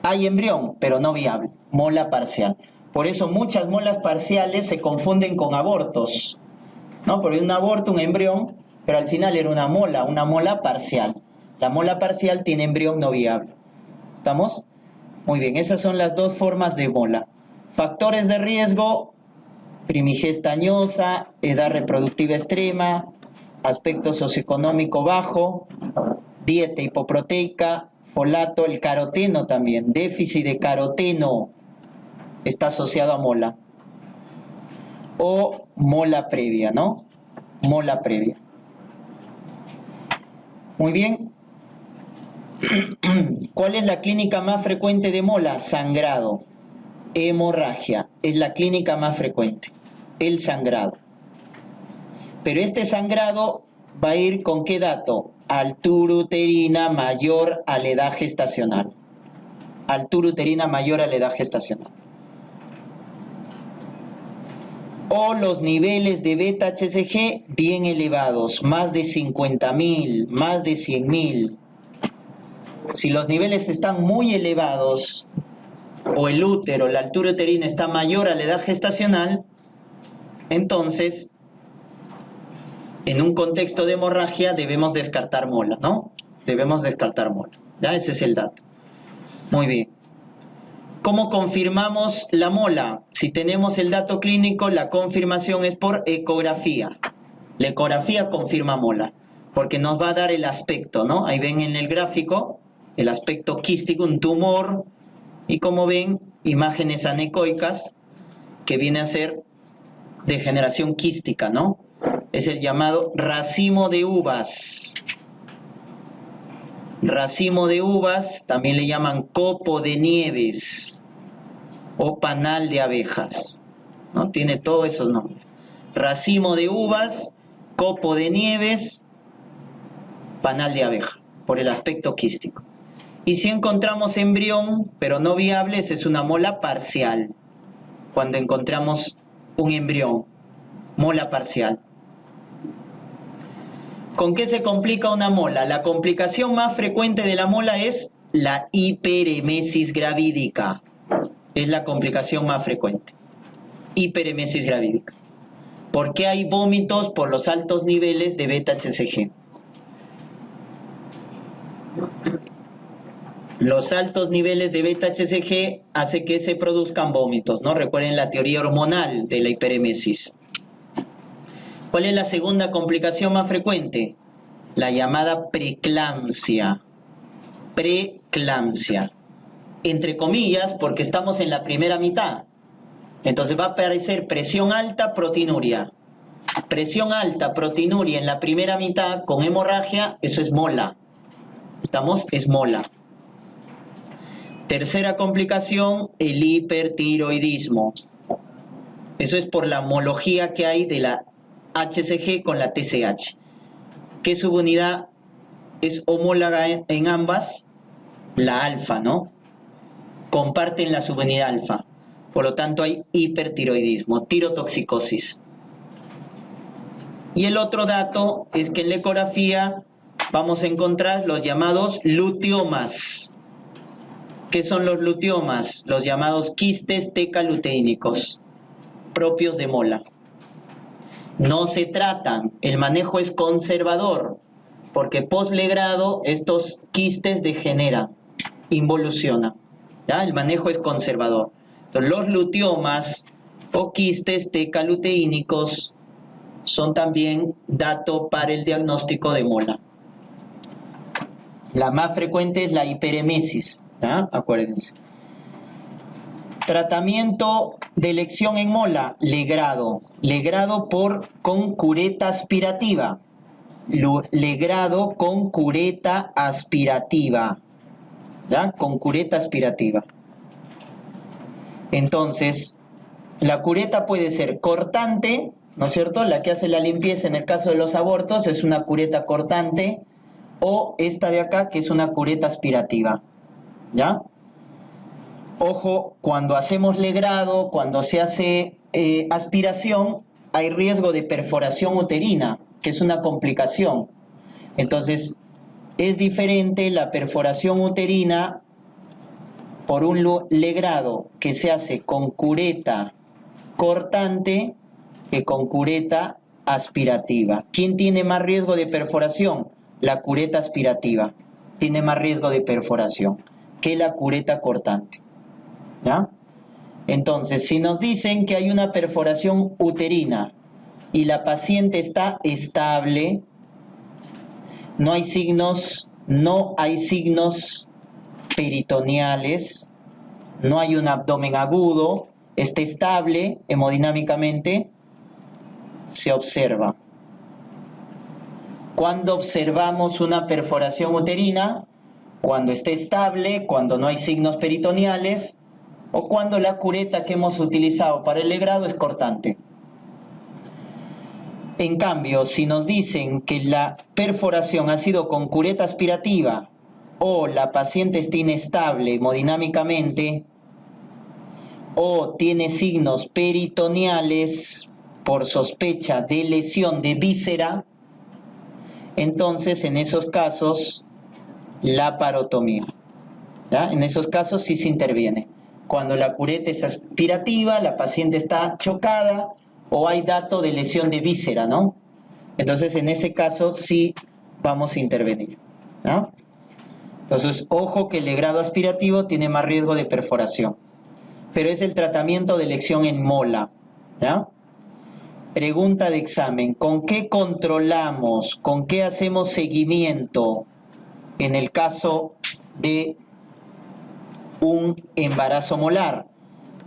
A: Hay embrión, pero no viable. Mola parcial. Por eso muchas molas parciales se confunden con abortos, ¿no? Porque un aborto, un embrión, pero al final era una mola parcial. La mola parcial tiene embrión no viable. ¿Estamos? Muy bien, esas son las dos formas de mola. Factores de riesgo: primigesta añosa, edad reproductiva extrema, aspecto socioeconómico bajo, dieta hipoproteica, folato, el caroteno también, déficit de caroteno está asociado a mola. O mola previa, ¿no? Mola previa. Muy bien. ¿Cuál es la clínica más frecuente de mola? Sangrado. Hemorragia. Es la clínica más frecuente. El sangrado. Pero este sangrado va a ir con qué dato? Altura uterina mayor a la edad gestacional. Altura uterina mayor a la edad gestacional. O los niveles de beta-HCG bien elevados, más de 50.000, más de 100.000. Si los niveles están muy elevados, o el útero, la altura uterina está mayor a la edad gestacional, entonces, en un contexto de hemorragia debemos descartar mola, ¿no? Debemos descartar mola. ¿Ya? Ese es el dato. Muy bien. ¿Cómo confirmamos la mola? Si tenemos el dato clínico, la confirmación es por ecografía. La ecografía confirma mola, porque nos va a dar el aspecto, ¿no? Ahí ven en el gráfico el aspecto quístico, un tumor, y como ven, imágenes anecoicas, que viene a ser degeneración quística, ¿no? Es el llamado racimo de uvas. Racimo de uvas, también le llaman copo de nieves o panal de abejas, ¿no? Tiene todos esos nombres. Racimo de uvas, copo de nieves, panal de abeja. por el aspecto quístico. Y si encontramos embrión, pero no viable, esa es una mola parcial. Cuando encontramos un embrión, mola parcial. ¿Con qué se complica una mola? La complicación más frecuente de la mola es la hiperemesis gravídica. Es la complicación más frecuente. Hiperemesis gravídica. ¿Por qué hay vómitos? Por los altos niveles de beta-HCG. Los altos niveles de beta-HCG hacen que se produzcan vómitos, ¿no? Recuerden la teoría hormonal de la hiperemesis. ¿Cuál es la segunda complicación más frecuente? La llamada preeclampsia. Preeclampsia. Entre comillas, porque estamos en la primera mitad. Entonces va a aparecer presión alta, proteinuria. Presión alta, proteinuria en la primera mitad con hemorragia, eso es mola. Es mola. Tercera complicación, el hipertiroidismo. Eso es por la homología que hay de la HCG con la TSH. ¿Qué subunidad es homóloga en ambas? La alfa, ¿no? Comparten la subunidad alfa. Por lo tanto hay hipertiroidismo, tirotoxicosis. Y el otro dato es que en la ecografía vamos a encontrar los llamados luteomas. ¿Qué son los luteomas? Los llamados quistes tecaluteínicos, propios de mola. No se tratan, el manejo es conservador, porque postlegrado estos quistes degeneran, involucionan. ¿Ya? El manejo es conservador. Entonces, los luteomas o quistes tecaluteínicos son también dato para el diagnóstico de mola. La más frecuente es la hiperemesis, ¿ya? Acuérdense. Tratamiento de elección en mola, legrado. Legrado con cureta aspirativa. Legrado con cureta aspirativa. ¿Ya? Con cureta aspirativa. Entonces, la cureta puede ser cortante, ¿no es cierto? La que hace la limpieza en el caso de los abortos es una cureta cortante, o esta de acá que es una cureta aspirativa. ¿Ya? Ojo, cuando hacemos legrado, cuando se hace aspiración, hay riesgo de perforación uterina, que es una complicación. Entonces, es diferente la perforación uterina por un legrado que se hace con cureta cortante que con cureta aspirativa. ¿Quién tiene más riesgo de perforación? La cureta aspirativa tiene más riesgo de perforación que la cureta cortante. ¿Ya? Entonces, si nos dicen que hay una perforación uterina y la paciente está estable, no hay signos peritoneales, no hay un abdomen agudo, está estable hemodinámicamente, se observa. ¿Cuándo observamos una perforación uterina? Cuando esté estable, cuando no hay signos peritoneales o cuando la cureta que hemos utilizado para el legrado es cortante. En cambio, si nos dicen que la perforación ha sido con cureta aspirativa o la paciente está inestable hemodinámicamente o tiene signos peritoneales por sospecha de lesión de víscera, entonces en esos casos la parotomía. ¿Ya? En esos casos sí se interviene. Cuando la cureta es aspirativa, la paciente está chocada o hay dato de lesión de víscera, ¿no? Entonces en ese caso sí vamos a intervenir, ¿no? Entonces, ojo que el legrado aspirativo tiene más riesgo de perforación, pero es el tratamiento de elección en mola, ¿ya? Pregunta de examen, ¿con qué controlamos, con qué hacemos seguimiento en el caso de un embarazo molar?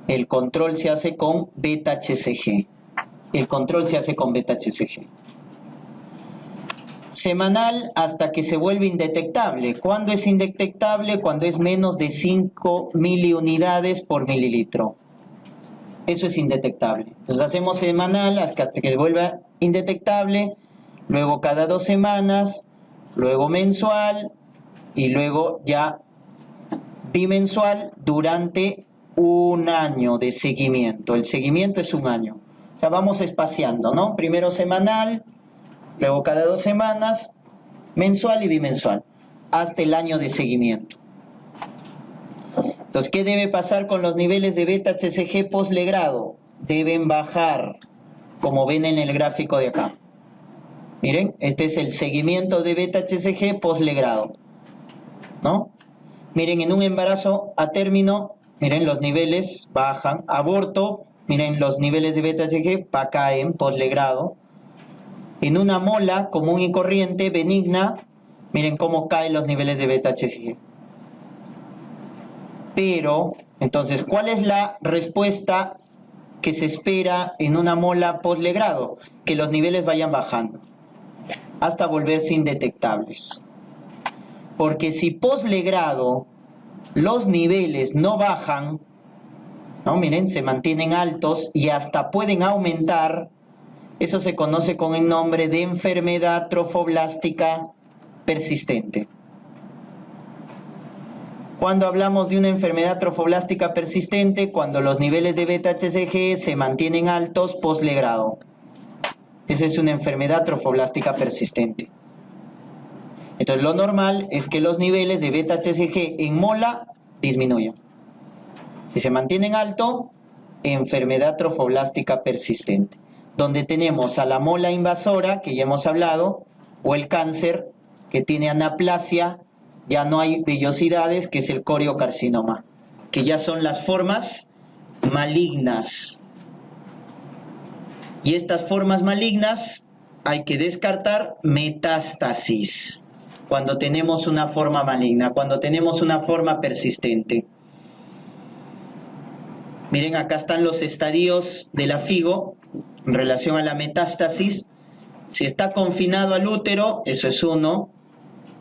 A: El control se hace con beta-HCG. El control se hace con beta-HCG. Semanal hasta que se vuelve indetectable. ¿Cuándo es indetectable? Cuando es menos de 5 miliunidades por mililitro. Eso es indetectable. Entonces hacemos semanal hasta que se vuelva indetectable, luego cada 2 semanas, luego mensual y luego ya bimensual durante un año de seguimiento. El seguimiento es un año. O sea, vamos espaciando, ¿no? Primero semanal, luego cada 2 semanas, mensual y bimensual, hasta el año de seguimiento. Entonces, ¿qué debe pasar con los niveles de beta-HCG postlegrado? Deben bajar, como ven en el gráfico de acá. Miren, este es el seguimiento de beta-HCG postlegrado, ¿no? Miren, en un embarazo a término, miren, los niveles bajan. Aborto, miren, los niveles de beta-HCG caen postlegrado. En una mola común y corriente, benigna, miren cómo caen los niveles de beta-HCG. Pero, entonces, ¿cuál es la respuesta que se espera en una mola postlegrado? Que los niveles vayan bajando hasta volverse indetectables. Porque si postlegrado los niveles no bajan, ¿no? Miren, se mantienen altos y hasta pueden aumentar, eso se conoce con el nombre de enfermedad trofoblástica persistente. Cuando hablamos de una enfermedad trofoblástica persistente, cuando los niveles de beta-HCG se mantienen altos postlegrado. Esa es una enfermedad trofoblástica persistente. Entonces, lo normal es que los niveles de beta-HCG en mola disminuyan. Si se mantienen alto, enfermedad trofoblástica persistente, donde tenemos a la mola invasora, que ya hemos hablado, o el cáncer, que tiene anaplasia, ya no hay vellosidades, que es el coriocarcinoma, que ya son las formas malignas. Y estas formas malignas hay que descartar metástasis cuando tenemos una forma maligna, cuando tenemos una forma persistente. Miren, acá están los estadios de la FIGO en relación a la metástasis. Si está confinado al útero, eso es 1.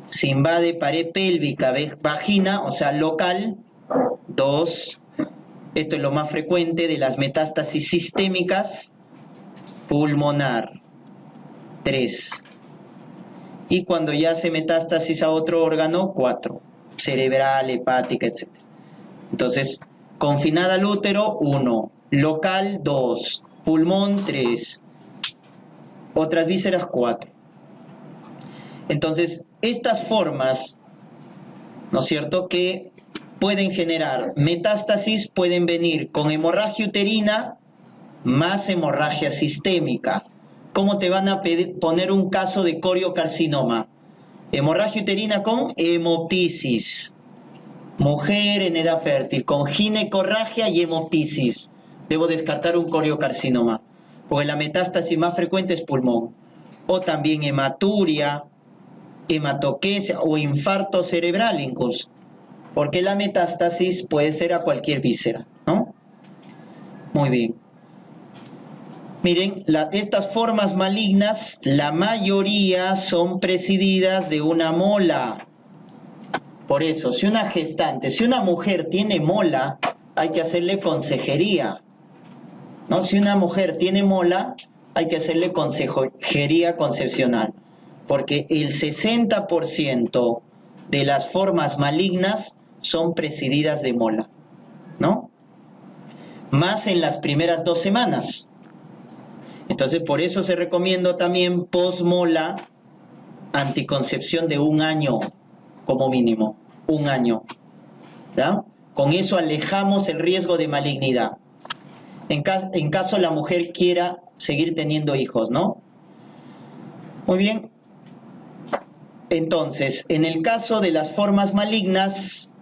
A: Si invade pared pélvica, vagina, o sea, local, 2. Esto es lo más frecuente de las metástasis sistémicas, pulmonar, 3. Y cuando ya hace metástasis a otro órgano, 4. Cerebral, hepática, etc. Entonces, confinada al útero, 1. Local, 2. Pulmón, 3. Otras vísceras, 4. Entonces, estas formas, ¿no es cierto?, que pueden generar metástasis, pueden venir con hemorragia uterina más hemorragia sistémica. ¿Cómo te van a poner un caso de coriocarcinoma? Hemorragia uterina con hemoptisis. Mujer en edad fértil con ginecorragia y hemoptisis. Debo descartar un coriocarcinoma, porque la metástasis más frecuente es pulmón. O también hematuria, hematoquesia o infarto cerebral incluso, porque la metástasis puede ser a cualquier víscera, ¿no? Muy bien. Miren, estas formas malignas, la mayoría son presididas de una mola. Por eso, si una gestante, si una mujer tiene mola, hay que hacerle consejería, ¿no? Si una mujer tiene mola, hay que hacerle consejería concepcional, porque el 60% de las formas malignas son presididas de mola, ¿no? Más en las primeras 2 semanas. Entonces, por eso se recomienda también post-mola anticoncepción de 1 año, como mínimo, 1 año. ¿Ya? Con eso alejamos el riesgo de malignidad. En caso la mujer quiera seguir teniendo hijos, ¿no? Muy bien. Entonces, en el caso de las formas malignas,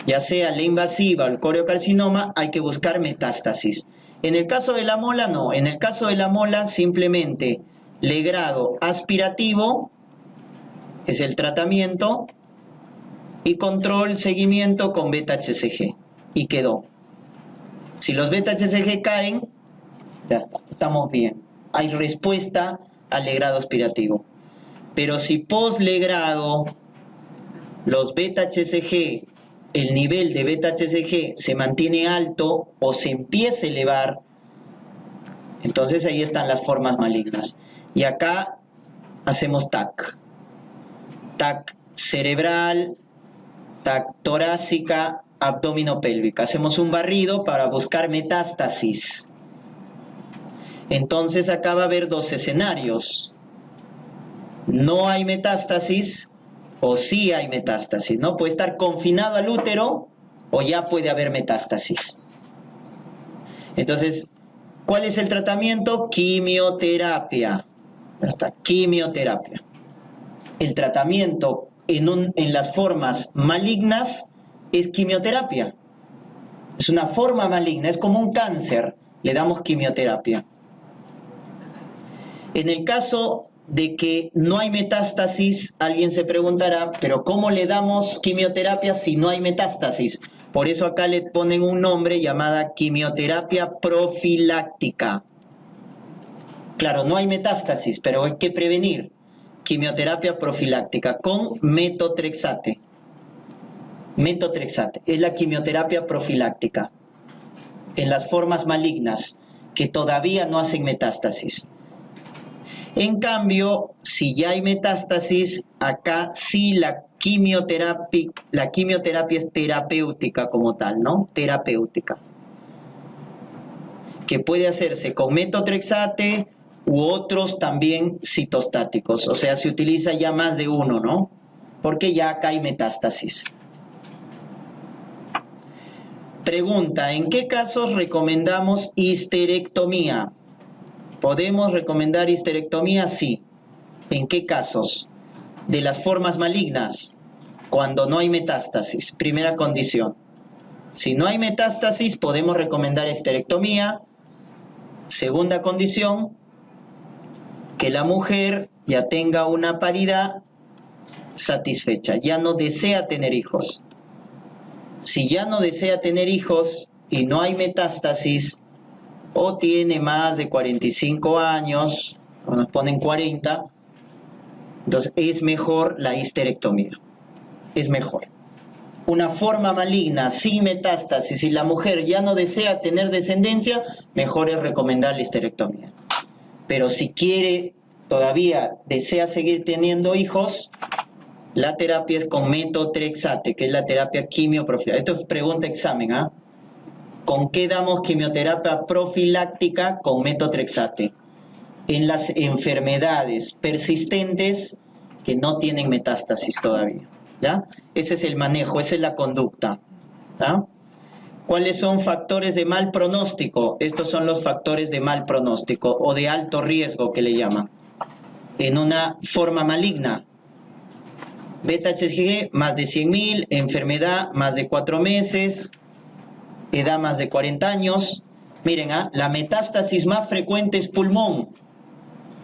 A: ya sea la invasiva o el coriocarcinoma, hay que buscar metástasis. En el caso de la mola, no. En el caso de la mola, simplemente legrado aspirativo es el tratamiento y control, seguimiento con beta-HCG. Y quedó. Si los beta-HCG caen, ya está, estamos bien. Hay respuesta al legrado aspirativo. Pero si post-legrado los beta-HCG, el nivel de beta-HCG se mantiene alto o se empieza a elevar, entonces ahí están las formas malignas. Y acá hacemos TAC. TAC cerebral, torácica, abdominopélvica. Hacemos un barrido para buscar metástasis. Entonces acá va a haber dos escenarios. No hay metástasis o sí hay metástasis, ¿no? Puede estar confinado al útero o ya puede haber metástasis. Entonces, ¿cuál es el tratamiento? Quimioterapia. Ya está, quimioterapia. El tratamiento en las formas malignas es quimioterapia. Es una forma maligna, es como un cáncer, le damos quimioterapia. En el caso de que no hay metástasis, alguien se preguntará, pero ¿cómo le damos quimioterapia si no hay metástasis? Por eso acá le ponen un nombre llamada quimioterapia profiláctica. Claro, no hay metástasis, pero hay que prevenir. Quimioterapia profiláctica con metotrexate. Metotrexate es la quimioterapia profiláctica en las formas malignas que todavía no hacen metástasis. En cambio, si ya hay metástasis, acá sí la quimioterapia es terapéutica como tal, ¿no? Terapéutica. Que puede hacerse con metotrexate u otros también citostáticos. O sea, se utiliza ya más de uno, ¿no? Porque ya acá hay metástasis. Pregunta, ¿en qué casos recomendamos histerectomía? ¿Podemos recomendar histerectomía? Sí. ¿En qué casos? De las formas malignas, cuando no hay metástasis. Primera condición. Si no hay metástasis, podemos recomendar histerectomía. Segunda condición, que la mujer ya tenga una paridad satisfecha, ya no desea tener hijos. Si ya no desea tener hijos y no hay metástasis, o tiene más de 45 años, o nos ponen 40, entonces es mejor la histerectomía. Es mejor. Una forma maligna sin metástasis y la mujer ya no desea tener descendencia, mejor es recomendar la histerectomía. Pero si quiere, todavía desea seguir teniendo hijos, la terapia es con metotrexate, que es la terapia quimioprofiláctica. Esto es pregunta examen, ¿ah? ¿Con qué damos quimioterapia profiláctica? Con metotrexate. En las enfermedades persistentes que no tienen metástasis todavía, ¿ya? Ese es el manejo, esa es la conducta, ¿ya? ¿Cuáles son factores de mal pronóstico? Estos son los factores de mal pronóstico o de alto riesgo que le llaman. En una forma maligna, beta-HCG más de 100.000, enfermedad más de 4 meses, edad más de 40 años. Miren, la metástasis más frecuente es pulmón,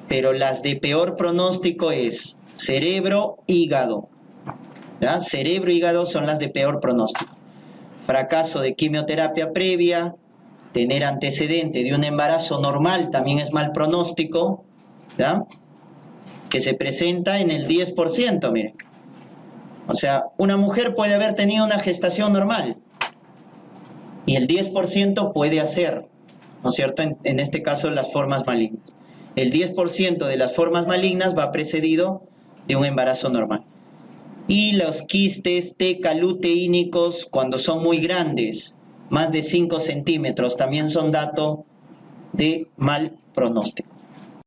A: pero las de peor pronóstico es cerebro, hígado. ¿Ya? Cerebro y hígado son las de peor pronóstico. Fracaso de quimioterapia previa, tener antecedente de un embarazo normal también es mal pronóstico, ¿ya? Que se presenta en el 10%, miren. O sea, una mujer puede haber tenido una gestación normal y el 10% puede hacer, ¿no es cierto? En este caso, las formas malignas. El 10% de las formas malignas va precedido de un embarazo normal. Y los quistes tecaluteínicos, cuando son muy grandes, más de 5 centímetros, también son datos de mal pronóstico.